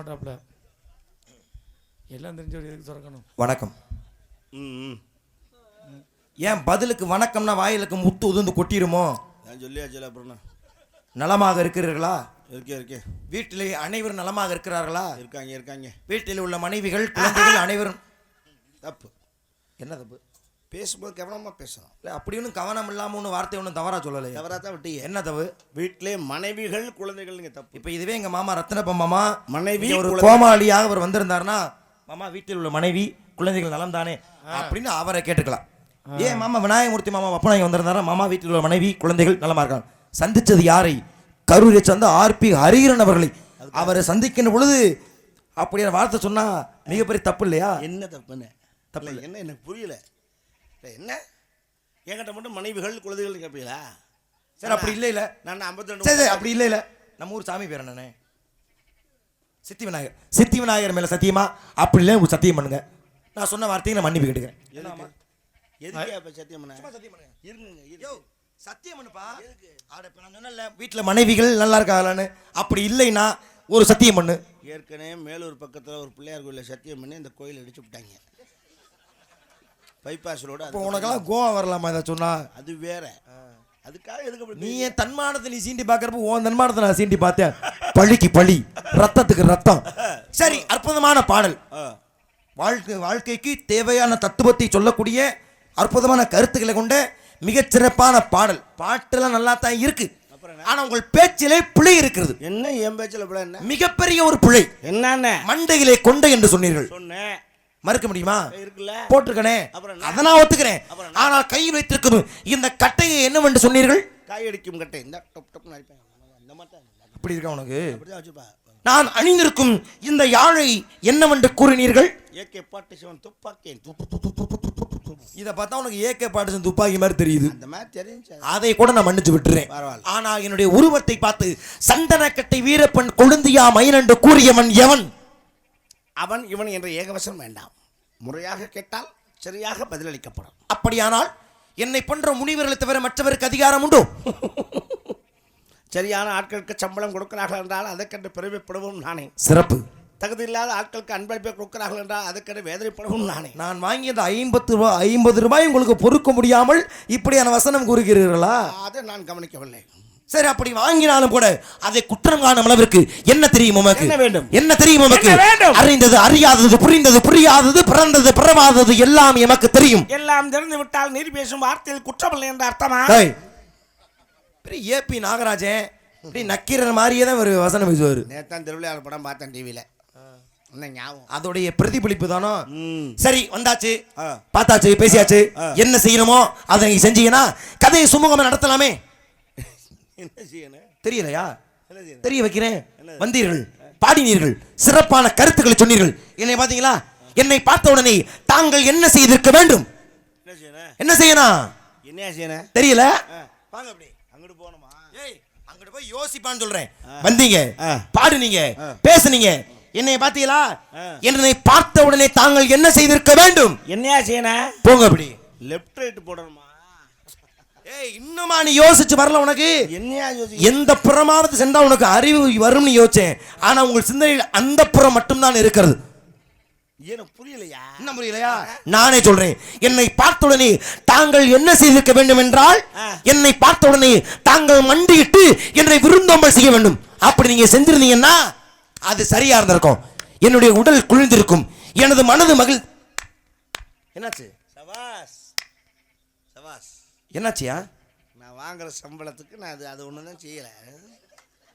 மாட்டாப்ல. எல்லாம் தெரிஞ்ச எதுக்கு திறக்கணும்? வணக்கம். ஏன் பதிலுக்கு வணக்கம்னா வாயிலுக்கு முத்து உதுந்து கொட்டிருமோ? நான் சொல்லியாச்சு. அப்புறம் நலமாக இருக்கிறீர்களா? இருக்கே. வீட்டிலே அனைவரும் நலமாக இருக்கிறார்களா? இருக்காங்க. வீட்டில் உள்ள மனைவிகள் குழந்தைகள் அனைவரும். தப்பு. என்ன தப்பு? பேசும்போது கவனமாக பேசணும். இல்லை அப்படி ஒன்றும் கவனம் இல்லாமல் ஒன்றும் வார்த்தை ஒன்றும் தவறாக சொல்லலை. தவறாக தான் விட்டீங்க. என்ன தப்பு? வீட்டிலே மனைவிகள் குழந்தைகள் நீங்கள் தப்பு. இப்போ இதுவே எங்கள் மாமா ரத்னப்ப மாமா மனைவி ஒரு கோமாளியாக அவர் வந்திருந்தாருன்னா, மாமா வீட்டில் உள்ள மனைவி குழந்தைகள் நலம் தானே அப்படின்னு அவரை கேட்டுக்கலாம். ஏன் மாமா விநாயகமூர்த்தி மாமா அப்பனா இங்கே வந்திருந்தாரா, மாமா வீட்டில் உள்ள மனைவி குழந்தைகள் நலமா இருக்காங்க. சந்திச்சது யாரை? கரூரை சந்த ஆர்பி ஹரிகரன் அவர்களை. அவரை சந்திக்கின்ற பொழுது அப்படியான வார்த்தை சொன்னா மிகப்பெரிய தப்பு இல்லையா? என்ன தப்புன்னு தப்பு இல்லை. என்ன எனக்கு புரியல. என்ன என்கிட்ட மட்டும் மனைவிகள் குழந்தைகள் கேட்பீங்களா? சரி அப்படி இல்லை இல்லை நான் 52. சரி அப்படி இல்லை இல்லை நம்ம ஊர் சாமி பேர் என்னண்ணே? சித்தி விநாயகர். சித்தி விநாயகர் மேல சத்தியமா? அப்படி இல்லை உங்களுக்கு சத்தியம் பண்ணுங்க. நான் சொன்ன வார்த்தையை நான் மன்னிப்பு கேட்டுக்கிறேன். எதுக்கு சத்தியம் பண்ண? இருங்க சத்தியம் பண்ணுப்பா. நான் சொன்னல வீட்டில் மனைவிகள் நல்லா இருக்காங்களான்னு. அப்படி இல்லைன்னா ஒரு சத்தியம் பண்ணு. ஏற்கனவே மேலூர் பக்கத்தில் ஒரு பிள்ளையார் கோயிலில் சத்தியம் பண்ணி இந்த கோயில் அடிச்சு விட்டாங்க. Bypass road. அப்போ உனக்கெல்லாம் கோவா வரலாமா இதை சொன்னா? அது வேற. அதுக்காக எதுக்கு நீ என் தன்மானத்தை நீ சீண்டி பார்க்கறப்ப உன் தன்மானத்தை நான் சீண்டி பார்த்தேன். பழிக்கு பழி, ரத்தத்துக்கு ரத்தம். சரி, அற்புதமான பாடல். வாழ்க்கைக்கு தேவையான தத்துவத்தை சொல்லக்கூடிய அற்புதமான கருத்துக்களை கொண்ட மிகச்சிறப்பான பாடல். பாட்டெல்லாம் நல்லா தான் இருக்கு. ஆனா உங்கள் பேச்சிலே பிழை இருக்கிறது. என்ன என் பேச்சில் பிழை? என்ன மிகப்பெரிய ஒரு பிழை? என்ன? மண்டையிலே கொண்டை என்று சொன்னீர்கள். சொன்னேன். மறுக்க முடியுமா? போட்டிருக்கனே, அதை நான் ஒத்துக்கிறேன். ஆனால் கையில் வைத்திருக்கும் இந்த கட்டையை என்னவென்று சொன்னீர்கள்? காயடிக்கும் கட்டை. அப்படி இருக்கா உனக்கு? நான் அணிந்திருக்கும் இந்த யாழை என்னவென்று கூறினீர்கள்? AK-47 துப்பாக்கி. இதை பார்த்தா உனக்கு AK-47 துப்பாக்கி மாதிரி தெரியுது. அந்த மாதிரி தெரிஞ்சு அதை கூட நான் மன்னிச்சு விட்டுறேன். ஆனால் என்னுடைய உருவத்தை பார்த்து சந்தனக்கட்டை வீரப்பன் கொழுந்தியா மைனண்டு கூறியவன் எவன்? அவன் இவன் என்ற ஏகவசம் வேண்டாம். முறையாக கேட்டால் சரியாக பதிலளிக்கப்படும். அப்படியானால் என்னை போன்ற முனிவர்களை தவிர மற்றவருக்கு அதிகாரம் உண்டோ? சரியான ஆட்களுக்கு சம்பளம் கொடுக்கிறார்கள் என்றால் அதற்கென்று பெருமைப்படுவோம் நானே. சிறப்பு. தகுதி இல்லாத ஆட்களுக்கு அன்பளிப்பை கொடுக்கிறார்கள் என்றால் அதற்கென்று வேதனைப்படுவோம் நானே. நான் வாங்கியது 50 ரூபாய் உங்களுக்கு பொறுக்க முடியாமல் இப்படியான வசனம் கூறுகிறீர்களா? அதை நான் கவனிக்கவில்லை. சரி, அப்படி வாங்கினாலும் கூட அதை குற்றம் காணும் அளவிற்கு என்ன தெரியும் உமக்கு? என்ன வேண்டும்? என்ன தெரியும் உமக்கு? அறிந்தது அறியாதது, புரிந்தது புரியாதது, பிறந்தது பிறவாதது எல்லாம் எமக்கு தெரியும். எல்லாம் தெரிந்து விட்டால் நீர் பேசும் வார்த்தையில் குற்றமில்லை என்ற அர்த்தமா? ஏபி நாகராஜன் இப்படி நக்கீரர் மாதிரியே தான் ஒரு வசனம் பேசுவார். நேத்தான் திருவிளையாடல் படம் பார்த்தேன் டிவியில. என்ன ஞாபகம்? அதோடைய பிரதிபலிப்பு தானோ? சரி, வந்தாச்சு, பார்த்தாச்சு, பேசியாச்சு. என்ன செய்யணுமோ அதை நீங்க செஞ்சீங்கன்னா கதையை சுமூகமா நடத்தலாமே. என்ன செய்யணும் தெரியலையா? தெரிய வைக்கிறேன். வந்தீர்கள், பாடினீர்கள், சிறப்பான கருத்துக்களை சொன்னீர்கள். என்னை பார்த்தீங்களா? என்னை பார்த்த உடனே தாங்கள் என்ன செய்திருக்க வேண்டும்? என்ன செய்யணும்? என்ன செய்யணும் தெரியல. வாங்க அப்படி அங்கிட்டு போகணுமா? அங்கிட்டு போய் யோசிப்பான்னு சொல்றேன். வந்தீங்க, பாடுனீங்க, பேசுனீங்க. என்னை பார்த்தீங்களா? என்னை பார்த்த உடனே தாங்கள் என்ன செய்திருக்க வேண்டும்? என்ன செய்யணும்? போங்க அப்படி. லெஃப்ட் ரைட் போடணுமா? இன்னுமா நீ யோசிச்சு வரல? உனக்கு எந்த புறமாவது சென்றா உனக்கு அறிவு வரும்னு யோசிச்சேன். ஆனா உங்கள் சிந்தனையில் அந்த புறம் மட்டும்தான் இருக்கிறது. புரியலையா? என்ன புரியலையா? நானே சொல்றேன். என்னை பார்த்த உடனே தாங்கள் என்ன செய்திருக்க வேண்டும் என்றால், என்னை பார்த்த உடனே தாங்கள் மண்டியிட்டு என்னை விருந்தோம்பல் செய்ய வேண்டும். அப்படி நீங்க செஞ்சிருந்தீங்கன்னா அது சரியா இருந்திருக்கும். என்னுடைய உடல் குளிர்ந்திருக்கும், எனது மனது மகிழ். என்னாச்சு? என்னாச்சியா? நான் வாங்குற சம்பளத்துக்கு நான் அது ஒண்ணுதான் செய்யல.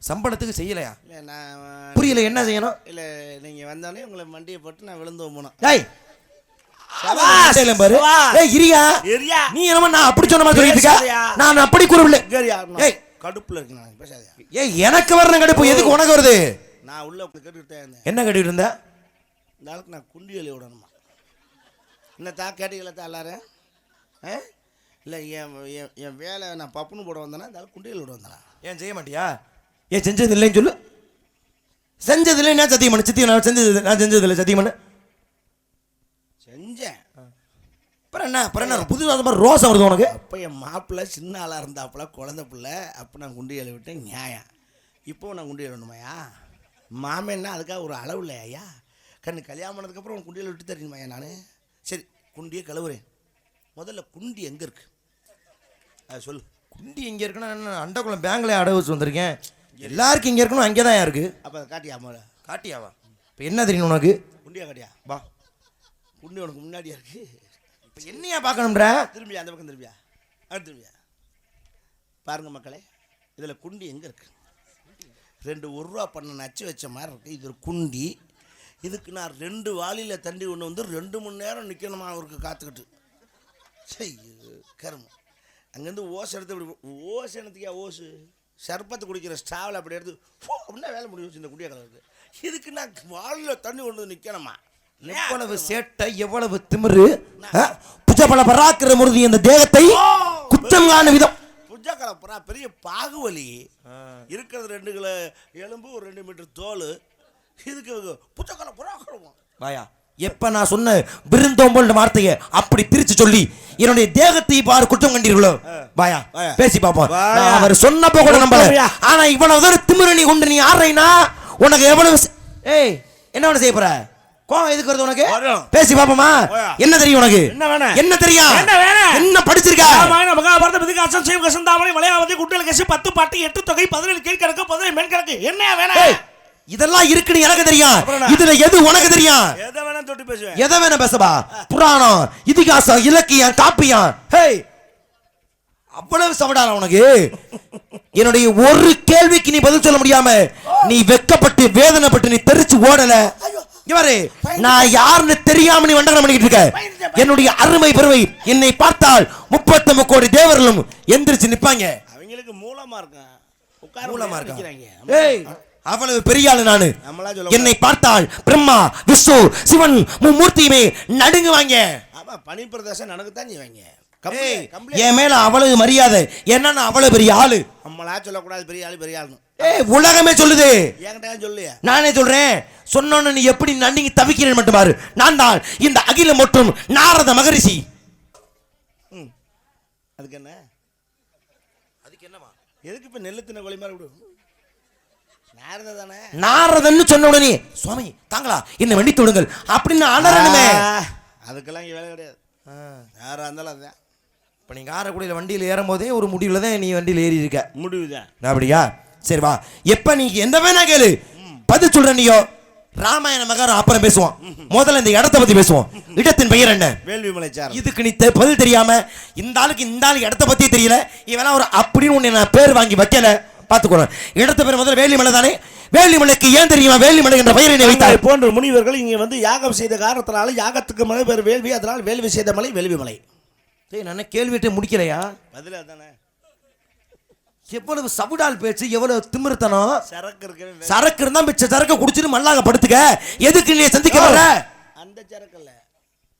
சம்பளத்துக்கு செய்யலையா? இல்லை, நான் புரியல. என்ன செய்யணும்? இல்லை, நீங்கள் வந்தோடனே உங்களை மண்டியை போட்டு நான் விழுந்து போகணும். நீ என்னமா நான் அப்படி சொன்ன மாதிரி சொல்லிட்டு? நான் அப்படி கூறவில்லை. கடுப்புல இருக்கு. நான் பேசாதே. எனக்கு வர்ற கடுப்பு எதுக்கு உனக்கு வருது? நான் உள்ள கேட்டுக்கிட்டேன். என்ன கேட்டுக்கிட்டு இருந்த? இந்த ஆளுக்கு நான் குண்டி எழுதி விடணுமா? என்னத்தா கேட்டீங்களா எல்லாரும்? இல்லை, என் வேலை நான் பப்புன்னு போட வந்தேன்னா இந்த ஆள் குண்டியில் விட வந்தேனா? ஏன் செய்ய மாட்டியா? ஏன் செஞ்சது இல்லைன்னு சொல்லு. செஞ்சது இல்லைன்னா சத்தியம் பண்ணு. சித்தி நான் செஞ்சது இல்லை சத்தியம் பண்ணு. செஞ்சேன். அப்புறம் என்ன புதுசாக ரோசம் வருது உனக்கு? அப்போ என் மாப்பிள்ளை சின்ன ஆளாக இருந்தாப்புல, குழந்தை பிள்ளை. அப்போ நான் குண்டியில் விட்டேன், நியாயம். இப்போ நான் குண்டியில் விடணுமையா? மாமன்னா அதுக்காக ஒரு அளவு இல்லை ஐயா. கண்ணு கல்யாணம் பண்ணதுக்கப்புறம் உன் குண்டியில் விட்டு தரணுமா ஐயா? நான் சரி குண்டியை கழுவுறேன். முதல்ல குண்டி எங்கே இருக்கு அது சொல்லு. குண்டி எங்கே இருக்குன்னா என்ன அண்டக்குளம் பேங்க்ல அடை வச்சு வந்திருக்கேன். எல்லாருக்கும் இங்கே இருக்கணும், அங்கே தான் இருக்கு. அப்போ அதை காட்டியா முதல்ல? காட்டியாவா? இப்போ என்ன தெரியும் உனக்கு? குண்டியா காட்டியா? வா, குண்டி உனக்கு முன்னாடியா இருக்கு. இப்போ என்னையா பார்க்கணும்ன்ற? திரும்பியா அந்த பக்கம் திரும்பியா, அடுத்து திரும்பியா பாருங்க மக்களே. இதில் குண்டி எங்கே இருக்கு? 2 1 ரூபா பண்ண நச்சு வச்ச மாதிரி இருக்குது. இது ஒரு குண்டி. இதுக்கு நான் 2 வாளியில் தண்டி ஒன்று வந்து 2 மணி நேரம் நிற்கணுமா அவருக்கு காத்துக்கிட்டு. சரி கருமம். அங்கேருந்து ஓசை எடுத்து இப்படி ஓசை எடுத்துக்கியா ஓசு சர்பத்து குடிக்கிற ஸ்டாவில் அப்படி எடுத்து அப்படின்னா வேலை முடியும் இந்த குடிய கலருக்கு. இதுக்கு நான் வாளியில் தண்ணி கொண்டு வந்து நிற்கணுமா? எவ்வளவு சேட்டை, எவ்வளவு திமிரு! புஜபல பராக்கிற முருதி இந்த தேகத்தை குற்றம் காண விதம். புஜக்கலை புறா பெரிய பாகுவலி இருக்கிறது 2 கிலோ எலும்பு, ஒரு 2 மீட்டர் தோல். இதுக்கு புஜக்கலை புறா வாயா. எப்ப நான் சொன்ன விருந்தோம்பல் வார்த்தையை அப்படி பிரிச்சு சொல்லி என்னுடைய தேகத்தை பாரு குற்றம் கண்டீர்களோ? வாயா பேசி பாப்போம். அவர் சொன்னப்போ கூட நம்பல. ஆனா இவ்வளவு தூரம் திமிரு நீ கொண்டு நீ ஆடுறீனா உனக்கு எவ்வளவு ஏய் என்ன வேணும் செய்ய போற? கோவம் எதுக்கு வருது உனக்கு? பேசி பாப்போமா? என்ன தெரியும் உனக்கு? என்ன தெரியும்? என்ன படிச்சிருக்க? மகாபாரத விதிகாசம் சிவகசந்தாமணி மலையாவதி குண்டல கேசி 10 பாட்டு 8 தொகை 17 கீழ்கணக்கு 17 மேற்கணக்கு. என்ன வேணும்? இதெல்லாம் இருக்குன்னு எனக்கு தெரியும். இதுல எது உனக்கு தெரியும்? எதை வேணா தொட்டு பேசுவேன். எதை வேணா பேசவா? புராணம், இதிகாசம், இலக்கியம், காப்பியம். ஹேய், அவ்வளவு சவடால உனக்கு? என்னுடைய ஒரு கேள்விக்கு நீ பதில் சொல்ல முடியாம நீ வெக்கப்பட்டு வேதனைப்பட்டு நீ தெரிச்சு ஓடல. இவரே நான் யாருன்னு தெரியாம நீ வண்டனம் பண்ணிட்டு இருக்க. என்னுடைய அருமை பெருமை என்னை பார்த்தால் 39 கோடி தேவர்களும் எந்திரிச்சு நிப்பாங்க. அவங்களுக்கு மூலமா இருக்காங்க. மூலமா இருக்காங்க. ஏய், அவ்வளவு பெரிய ஆளு நானு. என்னை பார்த்தால் பிரம்மா, விஷ்ணு, சிவன் மூர்த்தியுமே நடுங்குவாங்க. ஆமா, பனி பிரதேசம் நடக்குதான் செய்வாங்க. என் மேல அவ்வளவு மரியாதை. என்ன நான் அவ்வளவு பெரிய ஆளு. நம்மளா சொல்லக்கூடாது பெரிய ஆளு பெரிய ஆளு. உலகமே சொல்லுது. என்கிட்ட சொல்லியா? நானே சொல்றேன். சொன்னோன்னு நீ எப்படி நடுங்கி தவிக்கிறேன் மட்டும் பாரு. நான் தான் இந்த அகில மற்றும் நாரத மகரிஷி. அதுக்கு என்ன? அதுக்கு என்னமா? எதுக்கு இப்ப நெல்லு தின்ன கோழி மாதிரி விடு? நாரதன்னு சொன்ன உடனே சுவாமி தாங்களா என்ன வண்டித்து விடுங்கள் அப்படின்னு அலறணுமே. அதுக்கெல்லாம் இங்க வேலை கிடையாது. யாரா இருந்தாலும் அதுதான். இப்போ நீ காரைக்குடியில் வண்டியில் ஏறும் போதே ஒரு முடிவில் தான் நீ வண்டியில் ஏறி இருக்க. முடிவுதான். அப்படியா? சரி வா. எப்ப நீ எந்த வேணா கேளு பதில் சொல்ற. நீயோ ராமாயண மகாரம் அப்புறம் பேசுவோம். முதல்ல இந்த இடத்தை பத்தி பேசுவோம். இடத்தின் பெயர் என்ன? வேள்விமலை சார். இதுக்கு நீ பதில் தெரியாம இந்த ஆளுக்கு இடத்தை பத்தி தெரியல. இவெல்லாம் ஒரு அப்படின்னு ஒன்னு நான் பேர் வாங்கி வைக்கல. பாத்துக்கோங்க. இடத்த பேர் முதல்ல வேள்விமலை தானே. வேள்விமலைக்கு ஏன் தெரியுமா வேள்விமலை என்ற பெயரை வைத்தார்? போன்ற முனிவர்கள் இங்க வந்து யாகம் செய்த காரணத்தினால யாகத்துக்கு மலை பேர் வேள்வி. அதனால் வேள்வி செய்த மலை வேள்விமலை. நான் கேள்விட்டே முடிக்கலையா? பதில தானே. எவ்வளவு சவுடால் பேச்சு, எவ்வளவு திமிர்த்தனம். சரக்கு இருந்தா மிச்ச சரக்கு குடிச்சிட்டு மல்லாக படுத்துக்க. எதுக்கு நீ சந்திக்க வர? அந்த சரக்கு இல்ல,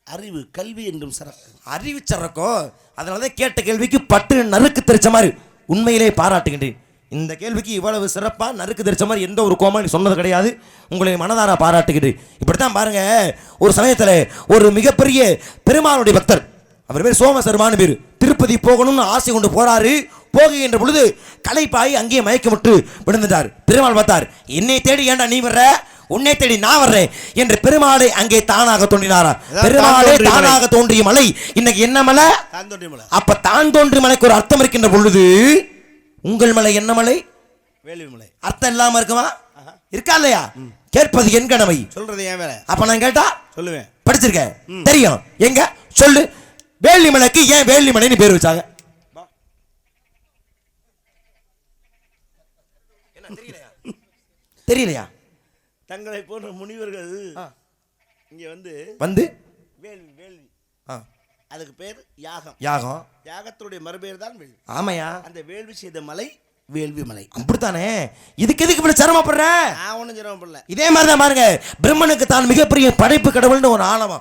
அறிவு கல்வி என்றும் சரக்கு. அறிவு சரக்கோ? அதனாலதான் கேட்ட கேள்விக்கு பட்டு நறுக்கு தெரிச்ச மாதிரி உண்மையிலே பாராட்டுகின்றேன். இந்த கேள்விக்கு இவ்வளவு சிறப்பா நறுக்கு தெரிச்ச மாதிரி எந்த ஒரு கோமா சொன்னது கிடையாது. உங்களை மனதார பாராட்டுகின்றேன். இப்படித்தான் பாருங்க, ஒரு சமயத்துல ஒரு மிகப்பெரிய பெருமாளுடைய பக்தர், அவர் பேர் சோமசர்மான்னு பேரு, திருப்பதி போகணும்னு ஆசை கொண்டு போறாரு. போகின்ற பொழுது களைப்பாய் அங்கேயே மயக்கமிட்டு விழுந்துட்டார். பெருமாள் பார்த்தார், என்னை தேடி ஏண்டா நீ வர்ற, உன்னை தேடி நான் வர்றேன் என்று பெருமாளை அங்கே தானாக தோன்றினாரா. பெருமாளே தானாக தோன்றிய மலை இன்னைக்கு என்ன மலை? அப்ப தான் தோன்றிய மலைக்கு ஒரு அர்த்தம் இருக்கின்ற பொழுது உங்கள் மலை என்ன மலை? வேள்விமலை. அர்த்தம் இல்லாம இருக்குமா? இருக்கா இல்லையா? கேட்பது என் கடமை. சொல்றது ஏன் வேலை? அப்ப நான் கேட்டா சொல்லுவேன். படிச்சிருக்கேன், தெரியும். எங்க சொல்லு. வேள்விமலைக்கு ஏன் வேள்விமலைன்னு பேர் வச்சாங்க? தெரியலையா? தங்களை போன்ற முனிவர்கள் இங்க வந்து வேள்வி வேள்வி அதுக்கு பேர் யாகம். யாகம், யாகத்துடைய மறுபெயர் தான் வேள்வி. ஆமையா? அந்த வேள்வி செய்த மலை வேள்வி மலை. அப்படித்தானே. இதுக்கு எதுக்கு இப்படி சிரமப்படுற? நான் ஒன்றும் சிரமப்படல. இதே மாதிரிதான் பாருங்க, பிரம்மனுக்கு தான் மிகப்பெரிய படைப்பு கடவுள்னு ஒரு ஆழமா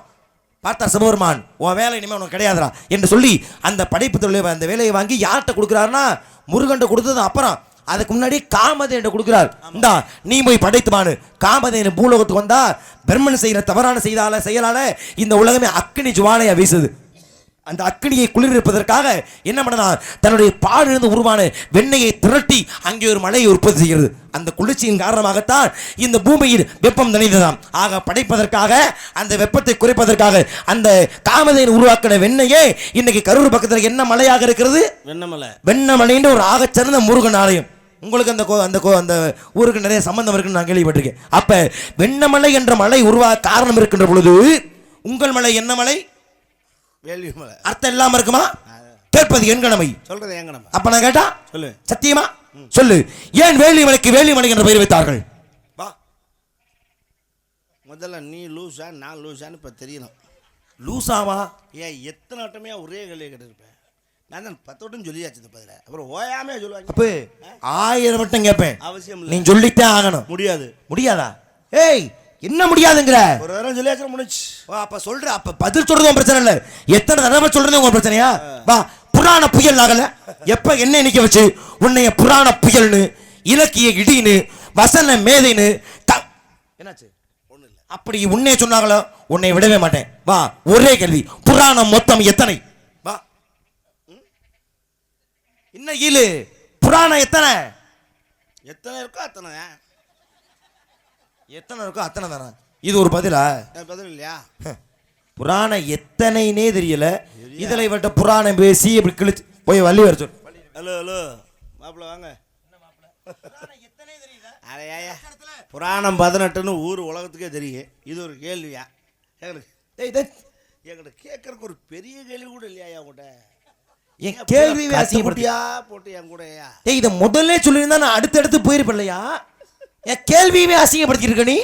பார்த்தா சிவபெருமான் உன் வேலை இனிமே உனக்கு கிடையாதுடா என்று சொல்லி அந்த படைப்பு தொழிலை அந்த வேலையை வாங்கி யார்கிட்ட கொடுக்குறாருன்னா முருகன்ட்ட கொடுத்தது. அப்புறம் அதுக்கு முன்னாடி காமதேன் கொடுக்கிறார். இந்தா நீ போய் படைத்துமானு. காமதேன் பூலோகத்துக்கு வந்தா பிரம்மன் செய்யற தவறான செயலால இந்த உலகமே அக்கினி ஜுவாலையா வீசுது. அந்த அக்கினியை குளிர்விப்பதற்காக என்ன பண்ணனா தன்னுடைய பாலிலிருந்து உருவான வெண்ணெயை திரட்டி அங்கே ஒரு மழையை உற்பத்தி செய்கிறது. அந்த குளிர்ச்சியின் காரணமாகத்தான் இந்த பூமியில் வெப்பம் தணிந்ததாம். ஆக படைப்பதற்காக அந்த வெப்பத்தை குறைப்பதற்காக அந்த காமதேனு உருவாக்கின வெண்ணெயே இன்னைக்கு கரூர் பக்கத்தில் என்ன மலையாக இருக்கிறது? வெண்ணமலைன்னு ஒரு ஆகச்சிறந்த முருகன் ஆலயம். உங்களுக்கு அந்த ஊருக்கு நிறைய சம்பந்தம் இருக்குன்னு நான் கேள்விப்பட்டிருக்கேன். அப்ப வெண்ணமலை என்ற மலை உருவாக காரணம் இருக்கின்ற பொழுது உங்கள் மலை என்ன மலை? வேள்வி மலை. அர்த்தம் இல்லாம இருக்குமா? கேட்பது என் கடமை. சொல்றது என் கடமை. அப்ப நான் கேட்டா சொல்லு. சத்தியமா சொல்லு. ஏன் வேள்வி மலைக்கு வேள்வி மலை என்ற பெயர் வைத்தார்கள்? வா, முதல்ல நீ லூசா நான் லூசான்னு இப்ப தெரியணும். லூசாவா? ஏன் எத்தனை வட்டமே ஒரே கேள்வி கேட்டிருப்பேன். நான் தான் 10 வட்டம் சொல்லியாச்சு பதில. அப்புறம் ஓயாமே சொல்லுவாங்க. அப்ப 1000 வட்டம் கேட்பேன். அவசியம் நீ சொல்லித்தான் ஆகணும். முடியாது. முடியாதா? ஏய், என்ன முடியாதுங்கிற? ஒரு தடவை சொல்லியாச்சு முடிச்சு. அப்ப சொல்ற, அப்ப பதில் சொல்றது பிரச்சனை இல்ல, எத்தனை தடவை சொல்றது உங்க பிரச்சனையா? வா, புராண புயல் ஆகல. எப்ப என்ன நிக்க வச்சு உன்னைய புராண புயல்னு, இலக்கிய இடின்னு, வசன மேதைன்னு என்னாச்சு? ஒண்ணு இல்ல. அப்படி உன்னைய சொன்னாங்களோ உன்னை விடவே மாட்டேன். வா, ஒரே கேள்வி, புராணம் மொத்தம் எத்தனை? வா, என்ன ஈலு? புராணம் எத்தனை? எத்தனை இருக்கோ அத்தனை. எத்தனை இருக்கோ அத்தனை தானே. இது ஒரு பதிலா? பதில் இல்லையா? புராணம் எத்தனைனே தெரியல. இதுல இவட்ட புராணம் பேசி இப்படி கிழிச்சு போய் வள்ளி வர சொல். ஹலோ ஹலோ மாப்பிள்ள வாங்க. அடையா புராணம் 18ன்னு ஊர் உலகத்துக்கே தெரியும். இது ஒரு கேள்வியா? என்கிட்ட கேட்கறதுக்கு ஒரு பெரிய கேள்வி கூட இல்லையா உங்கள்கிட்ட? என் கேள்வி போட்டியா போட்டு என் கூட. இதை முதல்ல சொல்லியிருந்தா நான் அடுத்தடுத்து போயிருப்பேன் இல்லையா? என் கேள்வியுமே அசிங்கப்படுத்திருக்க நீ.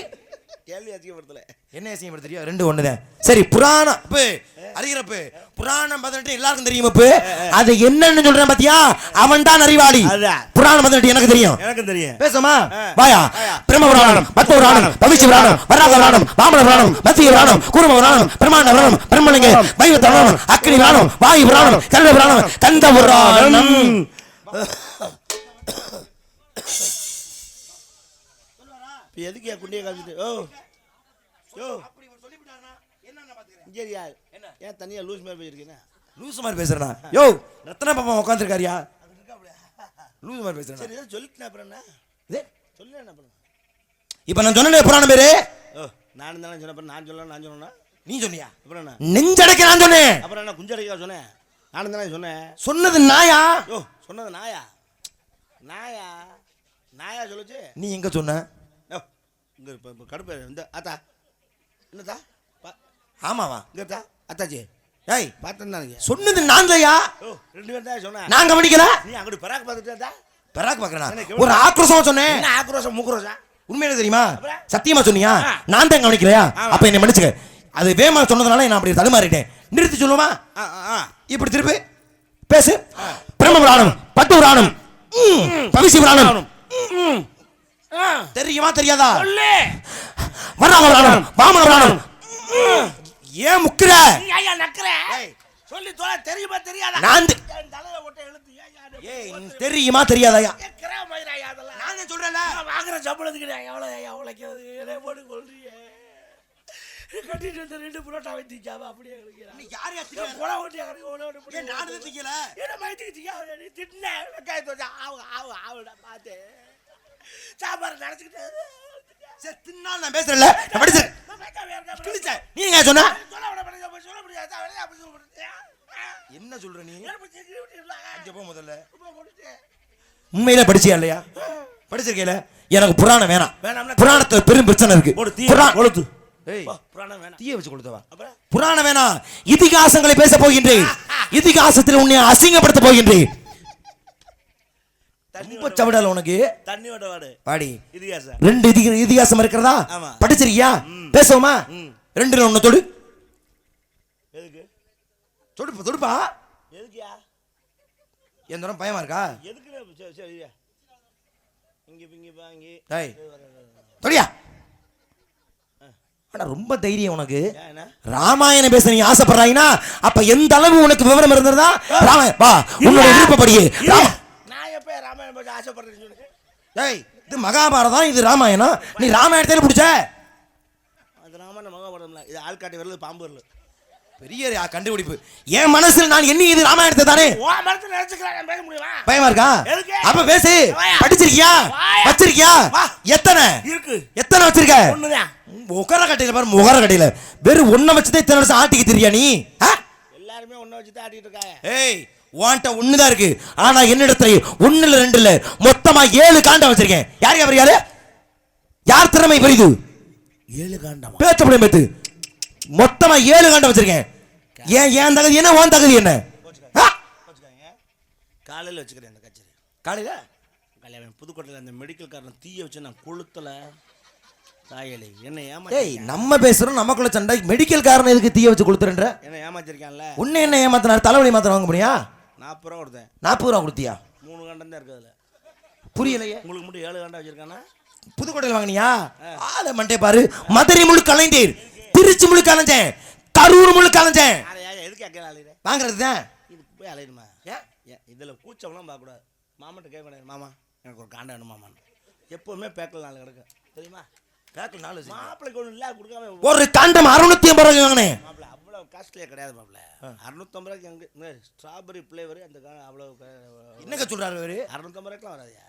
கேள்வி அசிங்கப்படுத்தல. என்ன அசிங்கப்படுத்துறியா? ரெண்டு ஒண்ணுதான். சரி, புராணம் அறிகிறப்பு புராணம் 18 எல்லாருக்கும் தெரியும். அது என்னன்னு சொல்றேன் பாத்தியா? அவன் தான் அறிவாளி. புராணம் 18 எனக்கு தெரியும். எனக்கும் தெரியும். பேசுமா? வாயா. பிரம்ம புராணம், பத்ம புராணம், பவிஷ்ய புராணம், வராக புராணம், வாமன புராணம், மத்திய புராணம், கூர்ம புராணம், பிரம்மாண்ட புராணம், பிரம்மலிங்க, வைவ புராணம், அக்னி புராணம், வாயு புராணம், கருட புராணம், கந்த புராணம். எதுக்கு குண்டியை காமிச்சிட்டு? ஓ யோ சரியா? ஏன் தனியா லூஸ் மாதிரி பேசிருக்கேன்? லூஸ் மாதிரி பேசுறேனா? யோ, ரத்ன பாப்பா உட்காந்துருக்காரியா? லூஸ் மாதிரி பேசுறேன். சரி, சொல்லிட்டேன். அப்புறம் என்ன சொல்லு? என்ன பண்ண? இப்ப நான் சொன்ன புராணம் பேரு நானும் தானே சொன்னேன். நான் சொன்னா நீ சொன்னியா? அப்புறம் என்ன? நெஞ்சடைக்க நான் சொன்னேன். அப்புறம் என்ன குஞ்சடைக்க சொன்னேன்? நானும் தானே சொன்னேன். சொன்னது நாயா? யோ, சொன்னது நாயா? நாயா நாயா சொல்லுச்சு. நீ எங்க சொன்ன? இங்க இப்போ கடுப்பு இந்த அத்தா என்னத்தா? ஆமாவா? இங்கத்தா அத்தாச்சி. ஏய், பார்த்தேன் தானே சொன்னது நான் தாயா? ஓ, 2 பேர் தான் சொன்னேன். நான் கவனிக்கல. நீ அங்கிட்டு பராக் பார்த்துட்டா? பராக் பார்க்கறா? ஒரு ஆக்ரோஷமா சொன்னேன். என்ன ஆக்ரோஷம் மூக்ரோஷம்? உண்மையிலே தெரியுமா? சத்தியமா சொன்னியா? நான் தான் கவனிக்கலையா? அப்ப என்னை மன்னிச்சுக்க. அது வேமா சொன்னதுனால நான் அப்படி தடுமாறிட்டேன். நிறுத்தி சொல்லுமா? இப்படி திருப்பி பேசு. பிரம்ம புராணம், பத்து புராணம், பவிஷ்ய புராணம் தெரியுமா தெரியாதா? வராக புராணம், வாமன புராணம். ஏன் முக்கிற? ஐயா நக்கற. சொல்லி தோல தெரியுமா தெரியாதா? நான் தலையில ஓட்ட எழுத்து. ஏய், தெரியுமா தெரியாதாயா? கிரா மயிராயா அதெல்லாம். நான் சொல்றேன்ல, வாங்குற சம்பளத்துக்கு எவ்வளவு ஐயா உழைக்கிறது? என்ன போட்டு கொள்றீங்க? கட்டிட்டு வந்து 2 புரோட்டா வைத்திச்சாவா? அப்படியே இருக்கிறா. நீ யார் யாத்தியா? கொலை ஓட்டி அங்க ஓட ஓட. ஏன் நான் திக்கல? என்ன மைத்துக்கு திக்கா? நீ தின்ன வெங்காய தோசை ஆவுடா பாத்து. சாம்பார் நடச்சிட்டே. சே, தின்னா நான் பேசறல. நான் படிச்சேன். கிழிச்ச. நீ எங்க சொன்ன? சொல்ல முடியாது. என்ன சொல்ற நீ? அங்க போ முதல்ல. உண்மையில படிச்சியா இல்லையா? படிச்சிருக்கேல. எனக்கு புராணம் வேணாம். புராணத்துல பெரும் பிரச்சனை இருக்கு. புராணம் கொளுத்து. ஏய், புராணம் வேணாம். தீய வச்சு கொளுத்தவா? புராணம் வேணாம். இதிகாசங்களை பேச போகின்றேன். இதிகாசத்தில் உன்னை அசிங்கப்படுத்த போகின்றேன். ரொம்ப சவடல உனக்கு. தண்ணி வட வாடு. பாடி. இதிகாசம். 2 இதிகாசம் இருக்கிறதா? படிச்சிருக்கியா? பேசுவோமா? 2ல ஒண்ணு தொடு. எதுக்கு? தொடுப்பா. எதுக்குயா? எந்தரம் பயமா இருக்கா? எதுக்கு? சரியா. இங்க பாங்கி. டேய். தொடியா. அட ரொம்ப தைரியம் உனக்கு. ராமாயணம் பேச நீ ஆசைப்படுறாயினா அப்ப எந்த அளவு உனக்கு விவரம் இருந்ததா? ராமாயணம் வா, உன்னோட விருப்பப்படியே. நான் எப்ப ராமாயணம் பேச ஆசைப்படுறேன்னு சொல்லுங்க. டேய், இது மகாபாரதம், இது ராமாயணம். நீ ராமாயணத்தை பிடிச்ச? அது ராமாயணம் மகாபாரதம்ல. இது ஆள்காட்டி வரல, பாம்பு வரல. பெரிய கண்டுபிடிப்பு. என் மனசுல நான் எண்ணி இது ராமாயணத்தை தானே. உன் மனசுல நினைச்சுக்கிறேன், பேச முடியுமா? பயமா இருக்கா? எதுக்கு? அப்ப பேசு. வாயா. படிச்சிருக்கியா? வாயா. வச்சிருக்கியா? வா. எத்தனை இருக்கு? எத்தனை வச்சிருக்க? ஒண்ணுதான். முகர கட்டையில பாரு, முகர கட்டையில வெறும் ஒண்ண வச்சுதான் இத்தனை வருஷம் ஆட்டிக்கு தெரியா நீ? எல்லாருமே ஒண்ண வச்சுதான் ஆட்டிட்டு இருக்காங்க. ஏய், உன்கிட்ட ஒண்ணுதான் இருக்கு. ஆனா என்னிடத்துல ஒண்ணு இல்ல, ரெண்டு இல்ல, மொத்தமா 7 காண்டம் வச்சிருக்கேன். யார் யாரு? யார் திறமை பெரிது? 7 காண்டமா? பேச்சப்படியும் பேத்து. மொத்தமா 7 காண்டம் வச்சிருக்கேன். ஏன் தகுதி என்ன, உன் தகுதி என்ன? காலையில் வச்சுக்கிறேன் அந்த கச்சேரி. காலையில கல்யாணம் புதுக்கோட்டையில் அந்த மெடிக்கல் காரன் தீய வச்சு நான் கொளுத்தல தாயலை என்ன ஏய், ஏமாத்திருக்கேன். நம்ம பேசுறோம் நமக்குள்ள சண்டை. மெடிக்கல் காரன் எதுக்கு தீய வச்சு கொடுத்துறன்ற? என்ன ஏமாத்திருக்கான்ல. உன்னை என்ன ஏமாத்தினாரு? தலைவலி மாத்திரம் வாங்க முடியா? 40 ரூபா கொடுத்தேன். 40 ரூபா கொடுத்தியா? 3 காண்டம் தான் இருக்குது அதில். புரியலையே. உங்களுக்கு மட்டும் 7 காண்டம் வச்சிருக்கானா? புதுக்கோட்டையில் வாங்கினியா? ஆள மண்டே பாரு. மதுரை முழுக்க அலைந்தேன், திருச்சி முழுக்க அலைஞ்சேன், கரூர் முழுக்க அலைஞ்சேன். எதுக்கு அக்கறை அலையிற? வாங்குறது தான். இதுக்கு போய் அலையுமா? ஏன் இதில் கூச்சம்லாம் பார்க்கக்கூடாது. மாமாட்ட கேட்கக்கூடாது, மாமா எனக்கு ஒரு காண்டம் வேணும் மாமான்னு. எப்போவுமே பேக்கல் 4 கிடக்கு தெரியுமா? பேக்கல் 4 மாப்பிள்ளைக்கு ஒன்றும் இல்லை கொடுக்காம. ஒரு காண்டம் 650 ரூபாய்க்கு வாங்கினேன். மாப்பிள்ள அவ்வளோ காஸ்ட்லியாக கிடையாது மாப்பிள்ள. 650 ரூபாய்க்கு எங்கே ஸ்ட்ராபெரி ஃப்ளேவர் அந்த அவ்வளோ என்னங்க சொல்றாரு அவரு? 650 ரூபாய்க்குலாம் வராதியா?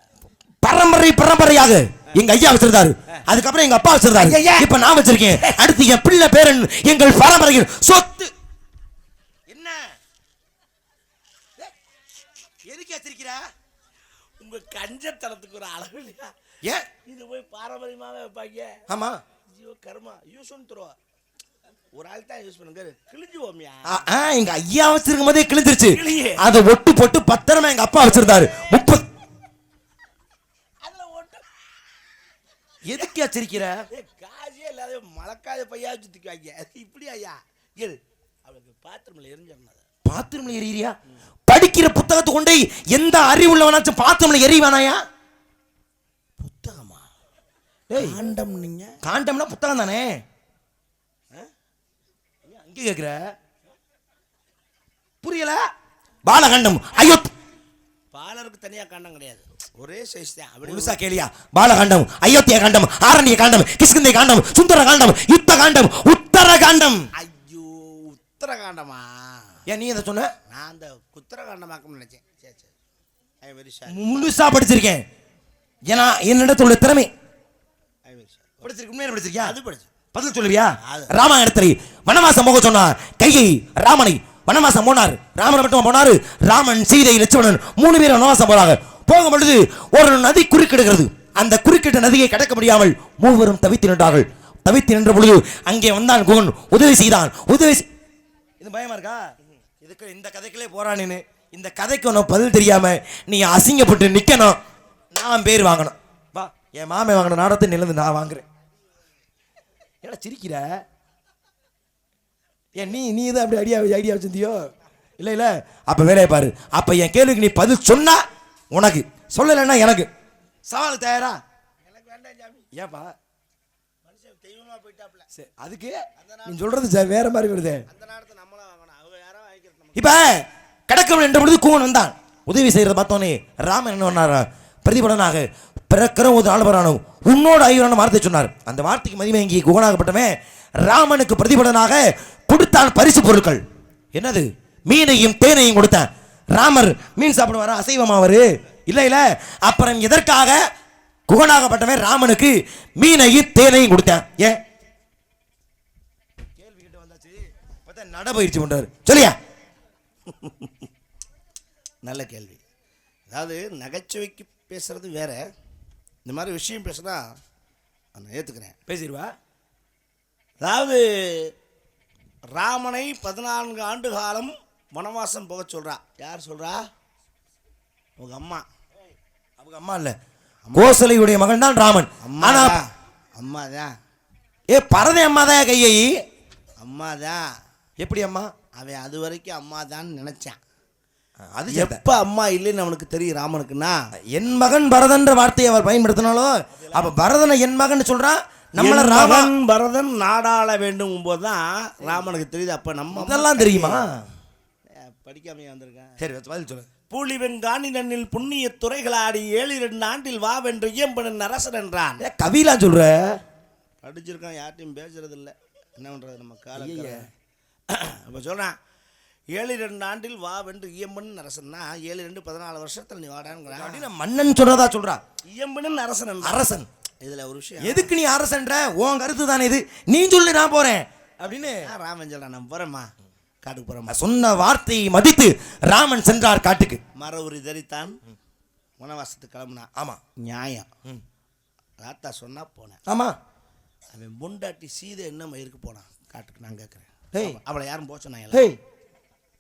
பரம்பரையாக எங்க ஐயா வச்சிருந்தாரு, அதுக்கப்புறம் எங்க அப்பா வச்சிருந்தாரு, இப்ப நான் வச்சிருக்கேன், அடுத்து என் பிள்ளை பேரன், எங்கள் பரம்பரையில் சொத்து. என்ன எதுக்கு வச்சிருக்கிற? உங்க கஞ்சத்தனத்துக்கு ஒரு அளவு இல்லையா? ஏன் இது போய் பாரம்பரியமாவே வைப்பாங்க. ஆமா, ஐயோ கர்மா, யூஸ் தருவா. ஒரு ஆள் தான் யூஸ் பண்ணுங்க, கிழிஞ்சு போமியா. எங்க ஐயா வச்சிருக்கும் போதே கிழிஞ்சிருச்சு. கிளியே. அதை ஒட்டு போட்டு பத்திரமா எங்க அப்பா வச்சிருந்தாரு. 30 எதுக்கு வச்சிருக்கிற? காஜே இல்லாத மழக்காத பையா வச்சு தூக்கிவாங்க. இப்படி ஐயா ஏது அவளுக்கு பாத்திரமில் எரிஞ்சிருந்தது. பாத்திரம்ல எறியா? படிக்கிற புத்தகத்தை கொண்டு எந்த அறிவுள்ளவனாச்சும் பாத்திரம்ல எறிவானாயா? புத்தகமா? ஏய், காண்டம். நீங்க காண்டம்னா புத்தகம் தானே. அங்கே கேக்குற புரியல? பாலகாண்டம். ஐயோ, பாலருக்கு தனியா காண்டம் கிடையாது, ஒரே சைஸ் தான். அப்படி முழுசா கேளியா? பாலகாண்டம், அயோத்திய காண்டம், ஆரண்ய காண்டம், கிஷ்கிந்தை காண்டம், சுந்தர காண்டம், யுத்த காண்டம், உத்தர காண்டம். ஐயோ, உத்தரகாண்டமா? ஏன் நீ எதை சொன்ன? நான் அந்த குத்தரகாண்டமாக்கணும்னு நினைச்சேன். சரி சரி, ஐ வெரி சாரி. முழுசா படிச்சிருக்கேன். ஏன்னா என்னிடத்துல உள்ள திறமை. I very sorry. படிச்சிருக்க, உண்மையில படிச்சிருக்கியா? அது படிச்சு பதில் சொல்லுவியா? அது. ராமாயணத்தில் வனவாசம் போக சொன்னார் கையை ராமனை. வனவாசம் போனார், ராமனை மட்டும் போனாரு. ராமன், சீதை, லட்சுமணன் 3 பேரும் வனவாசம் போறாங்க. போகும் பொழுது ஒரு நதி குறுக்கிடுகிறது. அந்த குறுக்கிட்ட நதியை கடக்க முடியாமல் மூவரும் தவித்து நின்றார்கள். தவித்து நின்ற பொழுது அங்கே வந்தான் குகன், உதவி செய்தான். இது பயமா இருக்கா? இதுக்கு இந்த கதைக்குள்ளே போறானேன்னு இந்த கதைக்கு உனக்கு பதில் தெரியாம நீ அசிங்கப்பட்டு நிக்கணும். நான் பேர் வாங்கணும். வா, என் மாமே வாங்கின நாடகத்தை நிலந்து நான் வாங்குறேன். ஏன்னா சிரிக்கிற? ஏன் நீ தான் அப்படி ஐடியா வச்சிருந்தியோ? இல்லை இல்லை, அப்போ வேலையை பாரு. அப்போ என் கேள்விக்கு நீ பதில் சொன்னா உனக்கு, சொல்லலைன்னா எனக்கு. சவால் தயாரா? எனக்கு வேண்டாம் ஜாமி. ஏப்பா? மனுஷன் தெய்வமா போயிட்டாப்ல. சரி, அதுக்கு நீ சொல்றது சார் வேற மாதிரி வருது. அந்த நேரத்தை நம்மளாம் வாங்கணும், அவங்க யாரும் வாங்கிக்கிறது. இப்ப கடக்கம் என்ற பொழுது கூவன் வந்தான். உதவி செய்யறத பார்த்தோன்னே ராமன் என்ன பண்ணாரா? பிரதிபலனாக பிறக்கிற ஒரு ஆழ்வரானும் உன்னோட ஐவரான வார்த்தை சொன்னார். அந்த வார்த்தைக்கு மதிமயங்கி குகனாகப்பட்டவன் ராமனுக்கு பிரதிபலனாக கொடுத்தான் பரிசு பொருட்கள். என்னது? மீனையும் தேனையும் கொடுத்தான். ராமர் மீன் சாப்பிடுவாரா? அசைவமாவரு? இல்ல இல்ல. அப்புறம் எதற்காக குகனாகப்பட்டவன் ராமனுக்கு மீனையும் தேனையும் கொடுத்தான்? ஏன்? கேள்வி கிட்ட வந்தாச்சு, பார்த்தா நடபயிற்சி பண்றாரு. சொல்லியா? நல்ல கேள்வி. அதாவது நகைச்சுவைக்கு பேசுறது வேற, இந்த மாதிரி விஷயம் பேசுனா நான் ஏற்றுக்கிறேன், பேசிடுவா. அதாவது ராமனை 14 ஆண்டு காலம் வனவாசம் போக சொல்றா. யார் சொல்றா? உங்க அம்மா. அவங்க அம்மா இல்ல, கோசலையுடைய மகன் தான் ராமன். ஆனா அம்மா தான். பரதே அம்மா தான் கையை. அம்மா தான். எப்படி அம்மா? அவன் அது வரைக்கும் அம்மா தான் நினைச்சான். அது எப்ப அம்மா இல்லைன்னு அவனுக்கு தெரியும் ராமனுக்குன்னா, என் மகன் பரதன்ற வார்த்தையை அவர் பயன்படுத்தினாலும் அப்ப பரதனை என் மகன் சொல்றான். நம்மள ராமன் பரதன் நாடாள வேண்டும் போதுதான் ராமனுக்கு தெரியுது. அப்ப நம்ம இதெல்லாம் தெரியுமா? படிக்காமையா வந்திருக்கேன். சரி, பதில் சொல்லு. பூலிவெங்காணி நன்னில் புண்ணிய துறைகளாடி 7 ஆண்டில் வா வென்று இயம்பன் அரசன் என்றான். கவிலாம் சொல்ற? படிச்சிருக்கான், யார்ட்டையும் பேசுறது இல்லை. என்ன பண்றது நம்ம கால. அப்போ சொல்கிறான் 7 ஆண்டில் வா வென்று இயம்பன் அரசன்னா 7 14 வருஷத்தில் நீ வாடாங்கிறான். அப்படின்னு மன்னன் சொல்றதா சொல்றா. இயம்பன் அரசன் அரசன். இதில் ஒரு விஷயம், எதுக்கு நீ அரசன்ற? உன் கருத்து தானே இது, நீ சொல்லு நான் போறேன் அப்படின்னு ராமன் சொல்கிறான். நான் போகிறேம்மா, காட்டுக்கு போகிறோம்மா. சொன்ன வார்த்தையை மதித்து ராமன் சென்றார் காட்டுக்கு. மர உரி தரித்தான், வனவாசத்துக்கு கிளம்புனா. ஆமா, நியாயம். ராத்தா சொன்னா போனேன். ஆமா. அவன் பொண்டாட்டி சீதை என்ன மயிருக்கு போனான் காட்டுக்கு. நான் கேட்குறேன், ஹேய் அவளை யாரும் போச்ச நான் ஹேய்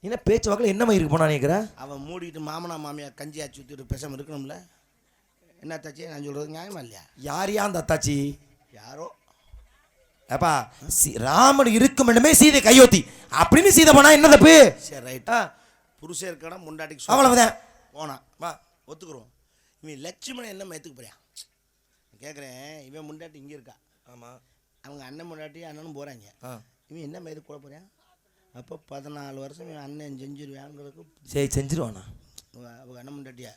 என்ன பேச்சு வாக்கில் என்ன மயிருக்கு போனா நினைக்கிற? அவன் மூடிட்டு மாமனா மாமியார் கஞ்சி ஆச்சு ஊற்றிட்டு பேசாமல் இருக்கணும்ல. என்ன தாச்சி நான் சொல்கிறது நியாயமா இல்லையா? யாரையா அந்த அத்தாச்சி? யாரோ அப்பா ராமன் இருக்கும் இடமே சீதை கையோத்தி அப்படின்னு சீதை போனா என்ன தப்பு? சரி ரைட்டா. புருஷன் இருக்கடா முண்டாட்டிக்கு அவ்வளவுதான். போனான், வா ஒத்துக்குறோம். இவன் லட்சுமணன் என்ன மயத்துக்கு போறியான் கேட்குறேன். இவன் முண்டாட்டி இங்கே இருக்கா. ஆமாம். அவங்க அண்ணன் முண்டாட்டி அண்ணனும் போகிறாங்க. இவன் என்ன மயத்துக்கு கூட போகிறான்? அப்போ 14 வருஷம் இவன் அண்ணன் செஞ்சிருவாங்கிறதுக்கு. சரி செஞ்சிருவானா அவங்க அண்ணன் முண்டாட்டியா?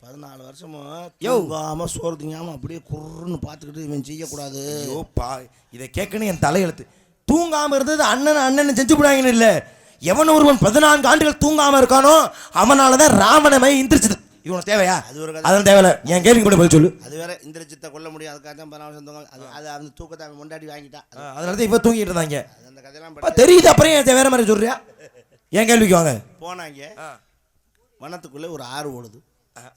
14 வருஷமும் யோகாமல் சோறு திங்காமல் அப்படியே குறுன்னு பார்த்துக்கிட்டு இவன் செய்யக்கூடாது. ஐயோப்பா, இதை கேட்கணும் என் தலையெழுத்து. தூங்காமல் இருந்தது அண்ணன் செஞ்சு விடாங்கன்னு இல்லை. எவன் ஒருவன் 14 ஆண்டுகள் தூங்காமல் இருக்கானோ அவனால தான் ராவணமை இந்திரிச்சது. இவனுக்கு தேவையா? அது ஒரு அதெல்லாம் தேவையில்ல. என் கேள்வி கூட பதில் சொல்லு. அது வேற, இந்திரஜித்தை கொல்ல முடியும், அதுக்காக தான் 14 வருஷம் தூங்க. அது அந்த தூக்கத்தை அவன் முண்டாட்டி வாங்கிட்டான். அதனால தான் இப்போ தூங்கிட்டு இருந்தாங்க. அந்த கதையெல்லாம் தெரியுது. அப்புறம் ஏன் வேற மாதிரி சொல்றியா? என் கேள்விக்கு வாங்க. போனாங்க, வனத்துக்குள்ளே ஒரு ஆறு ஓடுது.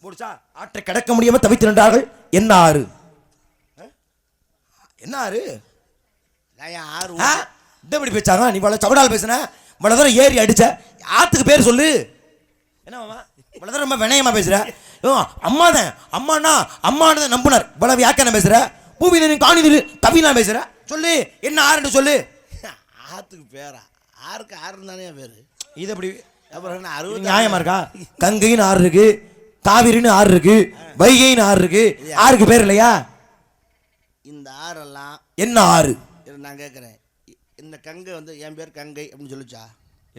முடிச்சா ஆற்றை கடக்க முடியாம தவித்து நின்றார்கள். என்ன ஆறு? என்ன ஆறு? ஆறு இப்படி பேச்சாங்க. நீ இவ்வளவு சவடால் பேசுன, இவ்வளவு தூரம் ஏறி அடிச்ச, ஆத்துக்கு பேர் சொல்லு. என்ன மாமா இவ்வளவு தூரம் ரொம்ப வினயமா பேசுற? அம்மாதான் அம்மானா அம்மானதான் நம்புனார். இவ்வளவு யாக்கன பேசுற? பூமிதனின் காணிதில் கவிலாம் பேசுற. சொல்லு என்ன ஆறுன்னு சொல்லு. ஆத்துக்கு பேரா? ஆறுக்கு ஆறு தானே பேரு. இது எப்படி அப்புறம் என்ன 60 நியாயமா இருக்கா? கங்கைன்னு ஆறு இருக்கு, காவிரின்னு ஆறு இருக்கு, வைகைன்னு ஆறு இருக்கு. ஆறுக்கு பேர் இல்லையா? இந்த ஆறெல்லாம் என்ன ஆறு? நான் கேட்குறேன், இந்த கங்கை வந்து என் பேர் கங்கை அப்படின்னு சொல்லிச்சா?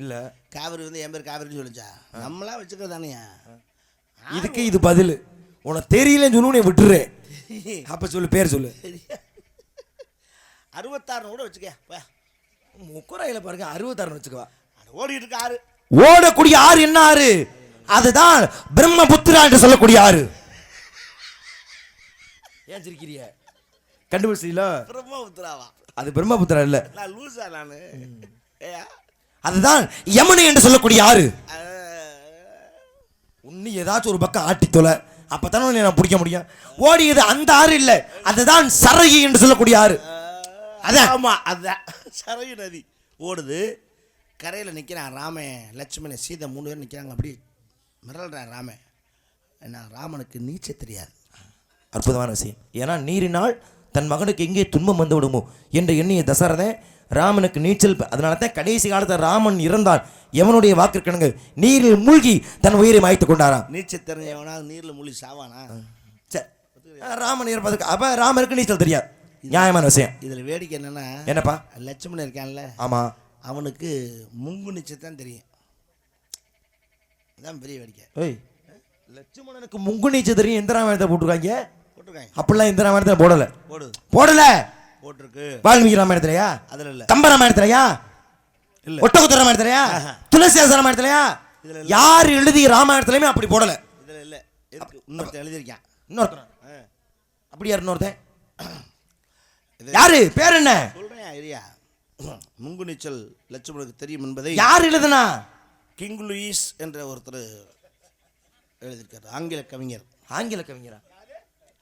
இல்ல. காவிரி வந்து என் பேர் காவிரின்னு சொல்லிச்சா? நம்மளா வச்சுக்கிறது தானே. இதுக்கு இது பதில். உனக்கு தெரியலன்னு சொல்லு, விட்டுரு. அப்ப சொல்லு, பேர் சொல்லு. 66 கூட வச்சுக்க. முக்குறையில பாருங்க, 66 வச்சுக்கவா. ஓடிட்டு இருக்க ஆறு, ஓடக்கூடிய ஆறு என்ன ஆறு? அதுதான் பிரம்மபுத்திரா என்று சொல்லக்கூடிய ஆறு. ஏன் சிரிக்கிறீங்க? கண்டுபிடிச்சீங்களா? பிரம்மபுத்திராவா? அது பிரம்மபுத்திரா இல்ல. நான் லூசா நானு. அதுதான் யமுனை என்று சொல்லக்கூடிய ஆறு. உன்னை ஏதாச்சும் ஒரு பக்கம் ஆட்டி தொலை, அப்பதானே நான் பிடிக்க முடியும். ஓடியது அந்த ஆறு இல்ல, அதுதான் சரகி என்று சொல்லக்கூடிய ஆறு. அதான். ஆமா, அதுதான் சரகி நதி ஓடுது. கரையில் நிற்கிறான் ராமன், லட்சுமணன், சீதை 3 பேர் நிற்கிறாங்க. அப்படி மிரள்றான் ராமன். ஏன்னா ராமனுக்கு நீச்ச தெரியாது. அற்புதமான விஷயம். ஏன்னா நீரினால் தன் மகனுக்கு எங்கே துன்பம் வந்து விடுமோ என்று எண்ணிய தசரதன் ராமனுக்கு நீச்சல். அதனால தான் கடைசி காலத்தில் ராமன் இறந்தான். எவனுடைய வாக்கிற்கணங்கு நீரில் மூழ்கி தன் உயிரை மாய்த்து கொண்டாராம். நீச்சல் தெரிஞ்சவனா நீரில் மூழ்கி சாவானா? சரி, ராமன் இறப்பதுக்கு அப்ப ராமனுக்கு நீச்சல் தெரியாது. நியாயமான விஷயம். இதில் வேடிக்கை என்னன்னா, என்னப்பா, லட்சுமணன் இருக்கான்ல, ஆமா, அவனுக்கு முங்கு நீச்சல் தான் தெரியும். அதான் பெரிய வேடிக்கை. ஓய், லட்சுமணனுக்கு முங்கு நீச்சல் தெரியும். எந்த ராமாயணத்தை போட்டிருக்காங்க? அப்படிலாம் இந்த ராமாயணத்தில் போடல. போடல. போட்டிருக்கு. வால்மீகி ராமாயணத்திலையா? அதுல இல்ல. கம்ப ராமாயணத்திலையா? இல்ல. ஒட்டக்குத்தர் ராமாயணத்திலையா? துளசிதாச ராமாயணத்திலையா? யார் எழுதிய ராமாயணத்திலையுமே அப்படி போடல. இதுல இல்ல. இன்னொருத்தன் எழுதியிருக்கான். இன்னொருத்தன் அப்படி யார்? இன்னொருத்தன் யாரு? பேர் என்ன சொல்றேன் ஐயா. முங்கு நீச்சல் லட்சுமணனுக்கு தெரியும் என்பதை யார் எழுதுனா? கிங் லூயிஸ் என்ற ஒருத்தர் எழுதியிருக்காரு. ஆங்கில கவிஞர். ஆங்கில கவிஞரா?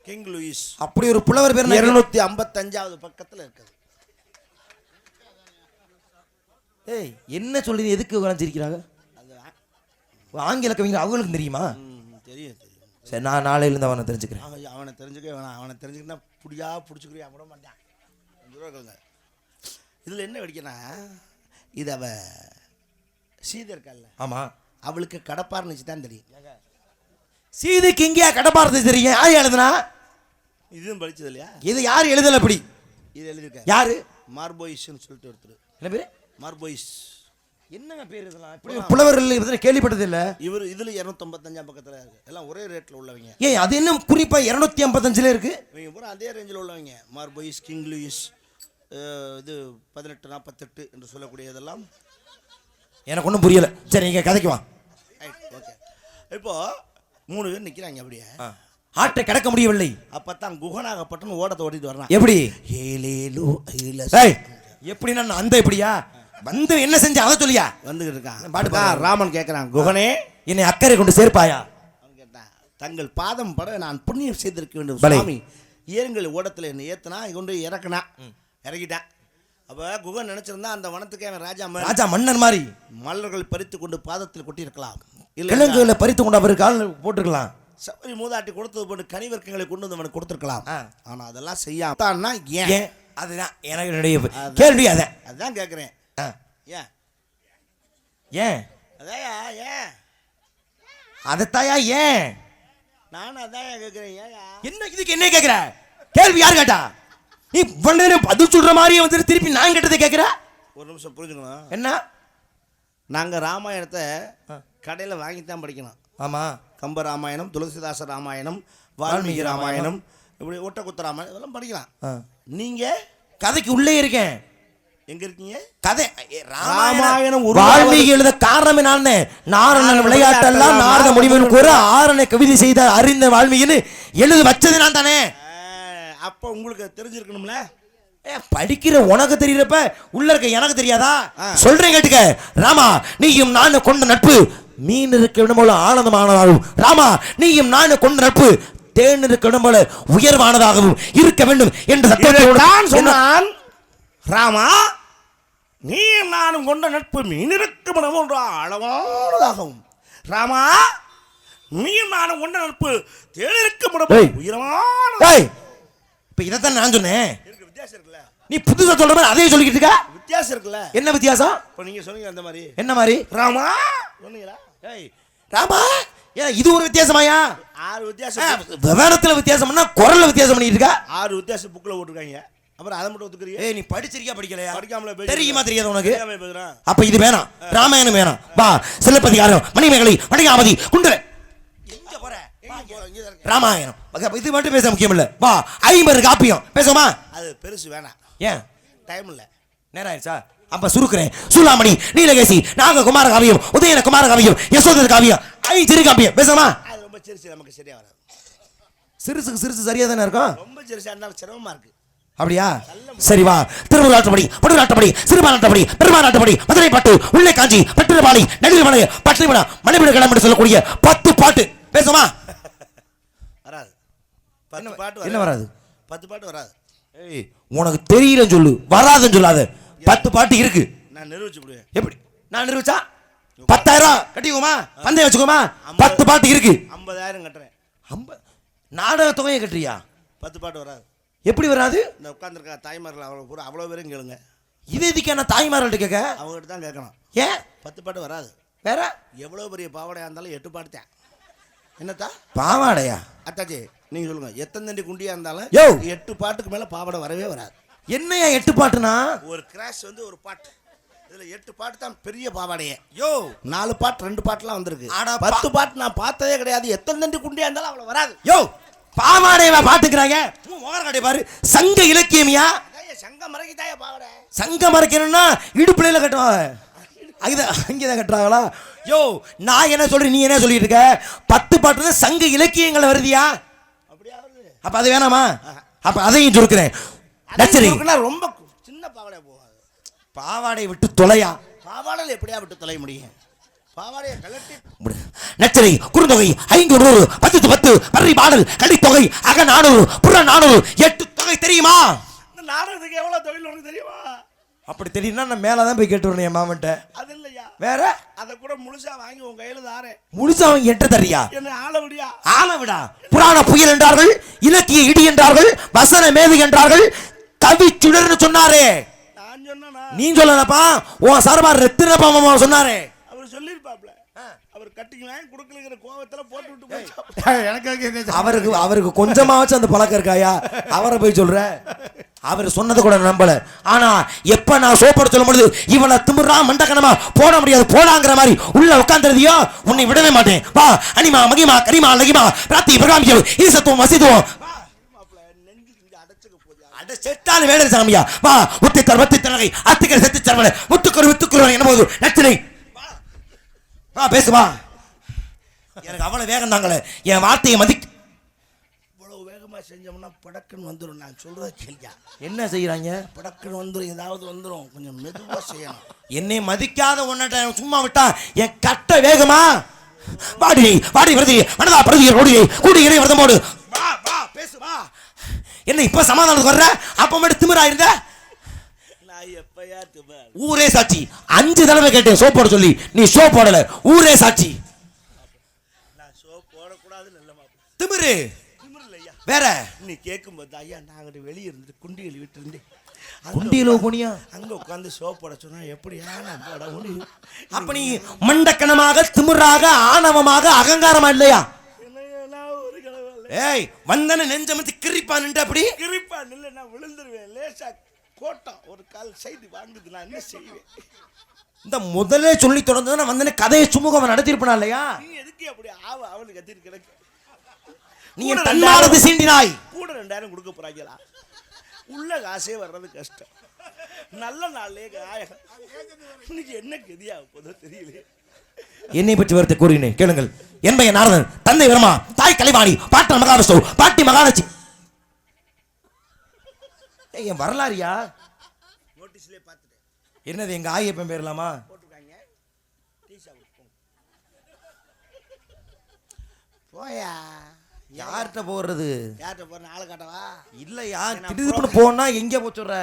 King Lewis. அப்படி ஒரு புலவர் பேர் 255வது பக்கத்தில் இருக்குது. ஏய், என்ன சொல்றீங்க? எதுக்கு உட்காந்துருக்கிறாங்க? ஆங்கில கவிஞர் அவங்களுக்கு தெரியுமா? தெரியும் தெரியும். சரி, நான் நாளையிலேருந்து அவனை தெரிஞ்சுக்கிறேன். அவனை தெரிஞ்சுக்க வேணாம். அவனை தெரிஞ்சுக்கிட்டா புடியா பிடிச்சிக்கிறியா விட மாட்டான். இதில் என்ன வெடிக்கனா, இது அவ சீதை இருக்கால, ஆமா, அவளுக்கு கடப்பார் நிச்சு தான் தெரியும். சீதைக்கு இங்கேயா கடப்பார் தெரியும்? யார் எழுதுனா? இதுவும் படிச்சது இல்லையா? இது யார் எழுதல? அப்படி இது எழுதிருக்க யாரு? மார்போயிஸ்ன்னு சொல்லிட்டு ஒருத்தர். என்ன பேரு? மார்போயிஸ். என்னங்க பேர் இதெல்லாம்? இப்படி புலவர்கள் பத்தி கேள்விப்பட்டது இல்ல. இவர் இதுல 255 பக்கத்துல இருக்கு. எல்லாம் ஒரே ரேட்ல உள்ளவங்க. ஏய், அது என்ன குறிப்பா 255ல இருக்கு? இவங்க பூரா அதே ரேஞ்சில உள்ளவங்க. மார்போயிஸ், கிங் லூயிஸ், இது 1848 என்று சொல்லக்கூடியதெல்லாம் எனக்கு ஒன்றும் புரியல. சரி நீங்க கதைக்கு வா. ஓகே. இப்போ 3 பேர் நிற்கிறாங்க அப்படியே. ஆட்டை கடக்க முடியவில்லை. அப்பத்தான் குகனாகப்பட்டன்னு ஓடத்தை ஓடிட்டு வர்றான். எப்படி? ஏலேலோ எப்படின்னா அந்த எப்படியா வந்து என்ன செஞ்ச அதை சொல்லியா வந்துகிட்டு இருக்கான். பாட்டு ராமன் கேட்கிறான், குகனே என்னை அக்கறை கொண்டு சேர்ப்பாயா? கேட்டான், தங்கள் பாதம் பட நான் புண்ணியம் செய்திருக்க வேண்டும் சுவாமி. ஏறுங்கள் ஓடத்தில் என்னை ஏத்தனா கொண்டு இறக்குனா இறக்கிட்டேன். அப்ப குகன் நினைச்சிருந்தா அந்த வனத்துக்கு அவன் ராஜா மன்னர் மாதிரி மலர்கள் பறித்து கொண்டு பாதத்தில் கொட்டியிருக்கலாம். கிழங்குகளை பறித்து கொண்டு அவர் கால் போட்டிருக்கலாம். சபரி மூதாட்டி கொடுத்தது போட்டு கனிவர்க்கங்களை கொண்டு வந்து அவனுக்கு கொடுத்துருக்கலாம். ஆனா அதெல்லாம் செய்யாம ஏன்? அதுதான் எனக்கு என்னுடைய கேள்வி. அதான் கேட்குறேன். ஏன் ஏன் அதாயா ஏன் அதைத்தாயா ஏன் நானும் அதான் கேட்குறேன். ஏயா என்ன இதுக்கு என்ன கேட்குற? கேள்வி யார் கேட்டா? நீ பதில் சொல்ற மாதிரியே வந்துட்டு திருப்பி நான் கேட்டதை கேட்குற. ஒரு நிமிஷம் புரிஞ்சுக்கணும். என்ன? நாங்கள் ராமாயணத்தை கடையில் வாங்கித்தான் படிக்கணும். ஆமாம். கம்ப ராமாயணம், துளசிதாச ராமாயணம், வால்மீகி ராமாயணம், இப்படி ஒட்டக்குத்த ராமாயணம் இதெல்லாம் படிக்கலாம். நீங்கள் கதைக்கு உள்ளே இருக்கேன். எங்க இருக்கீங்க? கதை ராமாயணம் வால்மீகி எழுத காரணமே நான். நாரணன் விளையாட்டெல்லாம் நாரத முடிவுன்னு கூற ஆரணை கவிதை செய்த அறிந்த வால்மீகின்னு எழுத வச்சது நான் தானே. அப்போ உங்களுக்கு தெரிஞ்சிருக்கணும்ல. படிக்கிற உனக்கு தெரியறப்ப உள்ள இருக்க எனக்கு தெரியாதா? சொல்றேன் கேட்டுக்க. ராமா நீயும் நானும் கொண்ட நட்பு மீன் இருக்க இடம் போல ஆனந்தமானதாகவும், ராமா நீயும் நானும் கொண்ட நட்பு தேன் இருக்க இடம் போல உயர்வானதாகவும் இருக்க வேண்டும் என்று சத்தத்தோடு சொன்னான். ராமா நீயும் நானும் கொண்ட நட்பு மீன் இருக்கும் இடம் போன்ற ஆழமானதாகவும், ராமா நீயும் நானும் கொண்ட நட்பு தேன் இருக்கும் இடம் உயர்வான. இப்ப இதைத்தான் நான் சொன்னேன். வித்தியாசம் இருக்குல்ல? நீ புதுசா சொல்ற மாதிரி அதே சொல்லிக்கிட்டு இருக்க. வித்தியாசம் இருக்குல்ல? என்ன வித்தியாசம்? இப்ப நீங்க சொன்னீங்க அந்த மாதிரி. என்ன மாதிரி? ராமா சொன்னீங்களா? ராமா இது ஒரு வித்தியாசமாயா? 6 வித்தியாசம். விவரத்துல வித்தியாசம்னா குரல்ல வித்தியாசம் பண்ணிட்டு இருக்கா. 6 வித்தியாசம் புக்ல போட்டுருக்காங்க. அப்புறம் அதை மட்டும் ஒத்துக்கறியா? நீ படிச்சிருக்கியா படிக்கலையா? படிக்காமல தெரியுமா தெரியாது உனக்கு? அப்ப இது வேணாம், ராமாயணம் வேணாம். வா சிலப்பதிகாரம், மணிமேகலை, வணிகாவதி, குண்டல எங்க போற? ராமாயணம் இது மட்டும் பேச முக்கியம் இல்ல. வா 50 காப்பியம் பேசுமா? அது பெருசு வேணாம். ஏன்? டைம் இல்ல. நேரம் ஆயிடுச்சா? அப்ப சுருக்குறேன். சூலாமணி, நீலகேசி, நாக குமார காவியம், உதயன குமார காவியம், யசோதர காவியம், 5 சிறு காப்பியம் பேசுமா? அது ரொம்ப சிறுசு, நமக்கு சரியா வராது. சிறுசுக்கு சிறுசு சரியா தானே இருக்கும். ரொம்ப சிறுசா இருந்தாலும் சிரமமா இருக்கு. அப்படியா? சரி வா. திருவுருளாட்டப்படி, படுநாட்டப்படி, சிறுபாநாட்டப்படி, பெருமாநாட்டப்படி, மதுரை பாட்டு, உள்ளே காஞ்சி, பட்டினப்பாடி, நெடுமலை, பட்டினமலை, மணிமணி கிளம்பி என்று சொல்லக்கூடிய 10 பாட்டு பேசுமா? வராது. 10 பாட்டு என்ன வராது? 10 பாட்டு வராது. உனக்கு தெரியலன்னு சொல்லு, வராதுன்னு சொல்லாத. 10 பாட்டு இருக்கு. நான் நிரூபிச்சு விடுவேன். எப்படி நான் நிரூபிச்சா? 10,000 கட்டிக்குமா? பந்தயம் வச்சுக்கோமா? 10 பாட்டு இருக்கு. 50,000 கட்டுறேன். நாடக தொகையை கட்டுறியா? 10 பாட்டு வராது. எப்படி வராது? இந்த உட்காந்துருக்க தாய்மார்கள் அவ்வளோ பேரும் கேளுங்க. இது எதுக்கு என்ன தாய்மார்கள்ட்ட கேட்க? அவங்ககிட்ட தான் கேட்கணும். ஏன்? 10 பாட்டு வராது. வேற எவ்வளோ பெரிய பாவாடையா இருந்தாலும் 8 பாட்டு தான். என்னத்தா பாவாடையா? அத்தாச்சி நீங்க சொல்லுங்க. எத்தனை தண்டி குண்டியா இருந்தாலும் 8 பாட்டுக்கு மேல பாவாடை வரவே வராது. என்னையா 8 பாட்டுனா? ஒரு கிராஷ் வந்து ஒரு பாட்டு. இதுல 8 பாட்டு தான் பெரிய பாவாடையே. 4 பாட்டு 2 பாட்டுலாம் வந்திருக்கு. 10 பாட்டு நான் பார்த்ததே கிடையாது. எத்தனை தண்டி குண்டியா இருந்தாலும் அவ்வளவு வராது. பாவாடையா பாட்டுக்கிறாங்க. பாரு சங்க இலக்கியமியா? சங்க மறைக்குதாயா பாவாடை? சங்க மறைக்கணும்னா இடுப்புல கட்டுவாங்க. அங்கேதான் கட்டுறாங்களா? நான் என்ன சொல்றேன், நீ என்ன சொல்லிட்டு இருக்க? 10 பாட்டு சங்க இலக்கியங்கள் வருதியா? அப்ப அது வேணாமா? அப்ப அதையும் சொல்லுறேன். ரொம்ப சின்ன பாவாடை போகாது. பாவாடை விட்டு தொலையா? பாவாடையில் எப்படியா விட்டு தொலை முடியும்? பாவாடையை கலட்டி நச்சரை, குறுந்தொகை, 500, 10 10, பரி பாடல், கடித்தொகை, அக 400, புற 400, 8 தொகை தெரியுமா? இந்த நாடகத்துக்கு எவ்வளவு தொகை உனக்கு தெரியுமா? அப்படி தெரியும்னா நான் மேலதான் போய் கேட்டு வரணும் என் மாமன்ட்ட. அது இல்லையா? வேற அதை கூட முழுசா வாங்கி உன் கையில தாரேன். முழுசா வாங்கி எட்ட தரியா? என்ன ஆளவிடியா? ஆளவிடா. புராண புயல் என்றார்கள், இலக்கிய இடி என்றார்கள், வசன மேதை என்றார்கள், கவி சுடர்னு சொன்னாரே. நான் சொன்னா நீ சொல்லலப்பா, உன் சார்பா ரத்தினப்பா மாமா சொன்னாரே. அவர் சொல்லிருப்பாப்ல. அவர் கட்டிங் வாங்கி கொடுக்கலங்கிற கோவத்துல போட்டு விட்டு போய் அவருக்கு கொஞ்சமாச்சும் அந்த பழக்கம் இருக்காயா? அவரை போய் சொல்ற. அவர் சொன்னது கூட நம்பல. ஆனா எப்ப நான் சோப்பட சொல்லும் பொழுது இவனை திமிரா மண்டக்கணமா போட முடியாது போடாங்கிற மாதிரி உள்ள உட்கார்ந்துறதையோ உன்னை விடவே மாட்டேன். வா அனிமா மகிமா கரிமா லகிமா பிராத்தி பிரகாமியம் ஈசத்துவம் வசித்துவம். அட செட்டான வேலை சாமியா வா முத்தி தர்மத்தி தனகை அத்திகர் செத்து சர்வன முத்துக்குரு வித்துக்குரு என்ன போது நச்சினை வா பேசு வா. எனக்கு அவ்வளவு வேகம் தாங்களே என் வார்த்தையை மதி. இவ்வளவு வேகமா செஞ்சோம்னா படக்குன்னு வந்துடும். நான் சொல்றத கேள்வியா? என்ன செய்யறாங்க? படக்குன்னு வந்துடும், ஏதாவது வந்துடும். கொஞ்சம் மெதுவா செய்யணும். என்னை மதிக்காத ஒன்ன சும்மா விட்டா என் கட்ட வேகமா வாடி வாடி வருதி மனதா பருதி ஓடி கூடி இறை வரதம் போடு. வா வா பேசு வா. என்ன இப்ப சமாதானத்துக்கு வர்ற? அப்ப மட்டும் திமிரா இருந்த? நான் எப்பயா திமிர்? ஊரே சாட்சி. 5 தடவை கேட்டேன் சோப் போட சொல்லி, நீ சோப் போடல. ஊரே சாட்சி. நான் சோப் போடக்கூடாதுன்னு இல்ல மாப்பிள்ள. திமிரு திமிர் இல்லையா? வேற நீ கேட்கும்போது ஐயா நாங்கள் வெளியே இருந்துட்டு குண்டியில் விட்டு இருந்து குண்டியில போனியா? அங்க உட்காந்து சோப் போட சொன்னா எப்படியா நான் போட முடியும்? அப்ப நீ மண்டக்கணமாக திமிராக ஆணவமாக அகங்காரமா இல்லையா? ஒரு கடவுள் ஏய் வந்தன நெஞ்சமத்தி கிரிப்பான்ட்டு அப்படி கிரிப்பா இல்லை, நான் விழுந்துருவேன். லேசா கோட்டம் ஒரு கால் சைடு வாங்குது, நான் என்ன செய்வேன்? இந்த முதல்ல சொல்லி தொடர்ந்து வந்தன கதையை சுமூகம் நடத்திருப்பா இல்லையா? நீ எதுக்கு அப்படி அவளுக்கு கத்திட்டு கிடக்கு? நீ தன்னாரது சீண்டினாய். கூட 2000 கொடுக்க போறாங்களா? உள்ள காசே வர்றது கஷ்டம். நல்ல நாள்லே ஆயகம் இன்னைக்கு என்ன கதியா போதோ தெரியல. என்னை பற்றி வருத்த கூறினேன் கேளுங்கள். என் பையன் நாரதன், தந்தை வருமா, தாய் கலைவாணி, பாட்டன் மகாவிஷ்ணு, பாட்டி மகாலட்சி. என் வரலாறியா? நோட்டீஸ்லயே பார்த்துட்டேன். என்னது எங்க ஆயப்பன் பேர்லாமா போட்டுருக்காங்க. போயா யார்கிட்ட போறது? யார்கிட்ட போற? ஆளை காட்டவா? இல்லையா திடீர்னு போனா எங்க போச்சுற?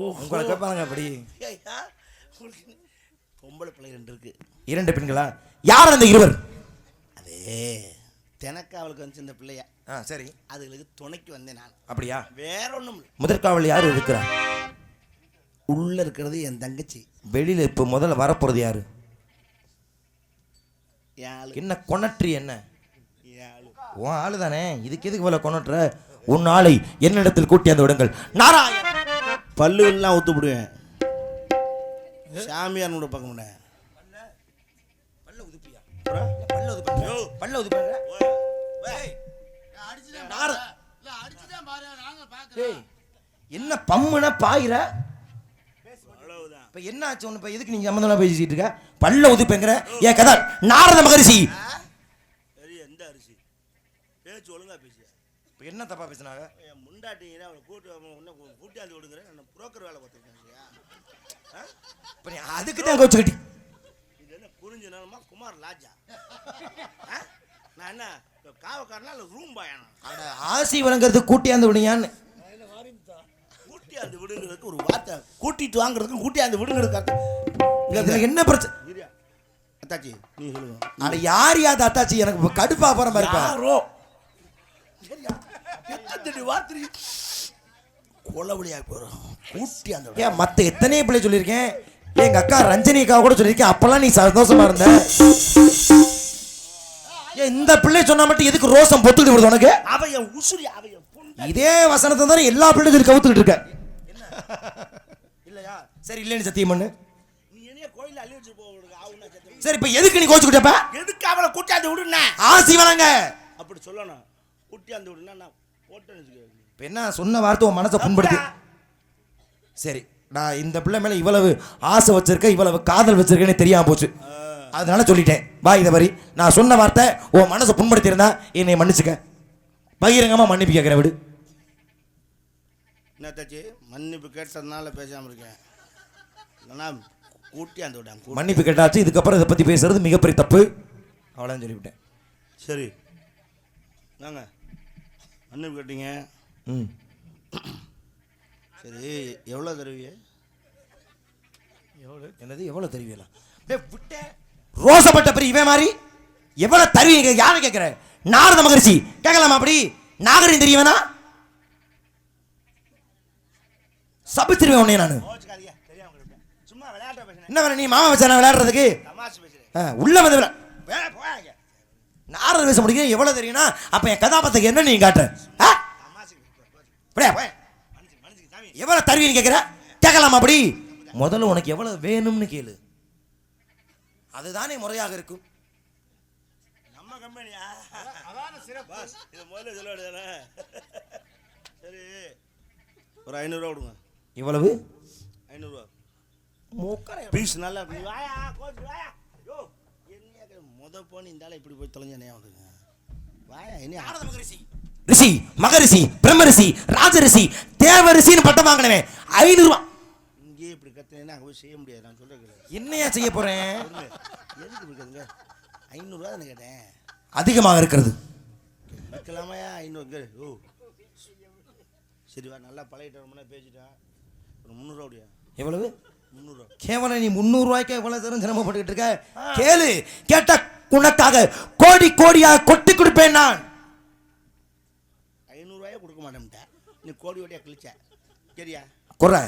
உங்களை கேட்பாங்க அப்படி. பொம்பளை பிள்ளை 2 இருக்கு. 2 பெண்களா? யார் அந்த இருவர்? அதே தெனக்காவலுக்கு வந்து இந்த பிள்ளைய. சரி, அதுகளுக்கு துணைக்கு வந்தேன் நான். அப்படியா? வேற ஒண்ணும் இல்லை. முதற்காவல் யாரு இருக்கிறா? உள்ள இருக்கிறது என் தங்கச்சி. வெளியில இப்ப முதல்ல வரப்போறது யாரு? ஆளு. என்ன கொணற்றி? என்ன ஆளு? உன் ஆளு தானே. இதுக்கு எதுக்கு போல கொணற்ற? உன் ஆளை என்னிடத்தில் கூட்டி அந்த விடுங்கள். நாராயண பல்லு எல்லாம் ஊத்து விடுவேன். சாமியார் கூட பார்க்க முடியேன். பல்ல உதுப்பியா? பல்ல உதுப்பங்க. பல்ல உதுப்பங்க. என்ன பம்முன பாயிர? இப்ப என்ன ஆச்சு? இப்ப எதுக்கு நீங்க சம்பந்தமா பேசிட்டு இருக்க? பல்ல உதுப்பங்கிற ஏன் கதை? நாரத மகரிஷி. எந்த அரிசி பேச்சு ஒழுங்கா பேசிய? இப்ப என்ன தப்பா பேசினாங்க? முண்டாட்டிங்க அவளை கூட்டியாந்து விடுங்கிற புரோக்கர் வேலை பார்த்துருக்கேன். அதுக்கு தான் கோச்சுக்கிட்டி. இது என்ன குறிஞ்ச நேரமா குமார் லாஜா? நான் என்ன காவக்காரனா இல்லை ரூம் பாயானா? ஆசி வழங்குறது கூட்டியாந்து விடுயான்னு. கூட்டியாந்து விடுங்கிறதுக்கு ஒரு வார்த்தை, கூட்டிட்டு வாங்குறதுக்கு கூட்டியாந்து விடுங்கிறதுக்கு என்ன பிரச்சனை? அத்தாச்சி நீ சொல்லுங்க. அட யார் யாத அத்தாச்சி? எனக்கு கடுப்பா போற மாதிரி இருக்கா? வார்த்தை கொலவழியா போறோம். கூட்டியாந்து ஏன் மத்த எத்தனையோ பிள்ளை சொல்லியிருக்கேன். எங்க அக்கா ரஞ்சனி அக்கா கூட சொல்லியிருக்கேன். அப்பெல்லாம் நீ சந்தோஷமா இருந்த. ஏன் இந்த பிள்ளை சொன்னா மட்டும் எதுக்கு ரோசம் பொத்துக்கிட்டு வருது உனக்கு? அவன் உசுரி அவன். இதே வசனத்தை தான் எல்லா பிள்ளைகளும் கவுத்துக்கிட்டு இருக்க இல்லையா? சரி இல்லைன்னு சத்தியம் பண்ணு. நீ என்ன கோயில அள்ளி வச்சு போக? சரி இப்ப எதுக்கு நீ கோச்சுக்கிட்டப்ப? எதுக்கு அவளை கூட்டியாந்து விடுன? ஆசி வழங்க அப்படி சொல்லணும். கூட்டியாந்து விடுனா நான் போட்டேன்னு. இப்ப என்ன சொன்ன வார்த்தை உன் மனசை புண்படுத்தி? சரி, நான் இந்த பிள்ளை மேல இவ்வளவு ஆசை வச்சிருக்கேன், இவ்வளவு காதல் வச்சிருக்கேன்னு தெரியாம போச்சு. அதனால சொல்லிட்டேன். வா இதை வரி. நான் சொன்ன வார்த்தை உன் மனசை புண்படுத்தி இருந்தா என்னை மன்னிச்சுக்க. பகிரங்கமா மன்னிப்பு கேட்கிற விடு. என்ன தாச்சி மன்னிப்பு கேட்டதுனால பேசாம இருக்கேன். கூட்டியாந்து விடாங்க. மன்னிப்பு கேட்டாச்சு. இதுக்கப்புறம் இதை பத்தி பேசுறது மிகப்பெரிய தப்பு. அவ்வளோதான் சொல்லிவிட்டேன். சரி நாங்க மன்னிப்பு கேட்டீங்க. சரி எவ்வளோ தருவீங்க? எவ்வளோ? என்னது எவ்வளோ தருவீங்களா? விட்டேன் ரோசப்பட்ட பெரிய இவன் மாதிரி எவ்வளவு தருவீங்க? யாரை கேட்கிற? நாரத மகரிஷி கேட்கலாமா? அப்படி நாகரிகம் தெரியவேனா? சபிச்சிருவேன் உன்னை நான். சும்மா விளையாட்ட பேசுறேன். என்ன வேற நீ மாமா வச்சா விளையாடுறதுக்கு? உள்ள வந்து நாரத பேச முடியும். எவ்வளவு தெரியும்னா அப்ப என் கதாபாத்திரத்துக்கு என்ன நீ காட்டுற? எவ்வளவு தருவீன்னு கேட்கிற? கேட்கலாமா? அப்படி முதல்ல உனக்கு எவ்வளவு வேணும்னு கேளு. அதுதானே முறையாக இருக்கும். நம்ம கம்பெனியா? அதான சிறப்பு. இது முதல்ல சொல்ல வேண்டியதானே? சரி ஒரு 500 ரூபா கொடுங்க. இவ்வளவு 500 ரூபா மூக்கரை. பீஸ் நல்லா இருக்கு. வாயா கோச்சு வாயா. யோ என்ன முத போன் இந்தால இப்படி போய் தொலைஞ்சனே வந்துங்க. வாயா என்ன நாரத மகரிஷி, ரிஷி, மகரிஷி, பிரம்மரிஷி, ராஜரிஷி, தேவரிஷின்னு பட்டம் வாங்கினவன் 500 ரூபா. இங்கேயே இப்படி கத்துனேன்னா அங்கே போய் செய்ய முடியாது. நான் சொல்கிறேன் என்னையா செய்ய போறேன்? எதுக்கு இருக்குதுங்க? 500 ரூபா தானே கேட்டேன். அதிகமாக இருக்கிறது. வைக்கலாமையா 500? ஓ சரி வா, நல்லா பழகிட்டோம்னா பேசிட்டேன். ஒரு 300 ரூபாடியா? எவ்வளவு? 300 ரூபா. கேவலம் நீ 300 ரூபாய்க்கு எவ்வளவு தரும் சிரமப்பட்டுக்கிட்டு இருக்க? கேளு, கேட்ட உனக்காக கோடி கோடியா கொட்டி கொடுப்பேன் நான். 500 ரூபாயே கொடுக்க மாட்டேன்ட்டா. நீ கோடி கோடியா கிழிச்ச. சரியா? குறை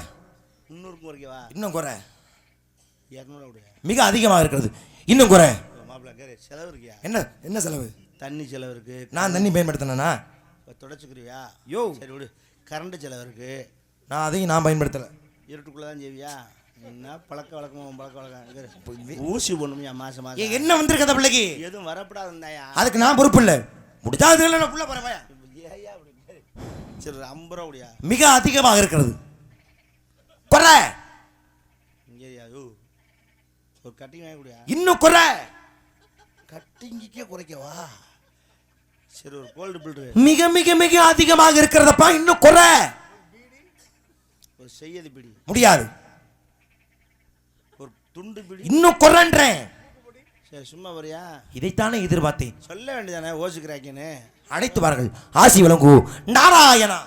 300க்கு குறைக்கவா? இன்னும் குறை. 200 ரூபாடியா? மிக அதிகமாக இருக்கிறது. இன்னும் குறை. மாப்பிள்ள கேரு செலவு இருக்கியா? என்ன செலவு? தண்ணி செலவு இருக்கு. நான் தண்ணி பயன்படுத்தினா? தொடச்சிக்கிறியா? யோ சரி விடு. கரண்ட் செலவு இருக்கு. நான் அதையும் நான் பயன்படுத்தலை. இருட்டுக்குள்ளே தான் செய்வியா? என்ன பழக்க வழக்கம் ஊசி போடணுமையா மாசம் மாசம்? என்ன வந்திருக்க அந்த பிள்ளைக்கு? எதுவும் வரப்படாது இருந்தாயா? அதுக்கு நான் பொறுப்பு இல்லை. முடிஞ்சா அதுல நான் புள்ள போறேன். ஏயா அப்படி சரி 50 ரூபா கூடியா? மிக அதிகமாக இருக்கிறது. குறை. இங்கேயா? யோ ஒரு கட்டிங் வாங்கி கூடியா? இன்னும் குறை. கட்டிங்கிக்கே குறைக்கவா? சரி ஒரு கோல்டு பில்டரு. மிக மிக மிக அதிகமாக இருக்கிறதப்பா. இன்னும் குறை. ஒரு செய்யது பிடி. முடியாது. ஒரு துண்டு பிடி. இன்னும் குறைன்றேன். சரி சும்மா வரியா? இதைத்தானே எதிர்பார்த்தேன். சொல்ல வேண்டியதானே ஓசுக்கிறாக்கின்னு. அழைத்து வார்கள். ஆசி வழங்கு நாராயணா.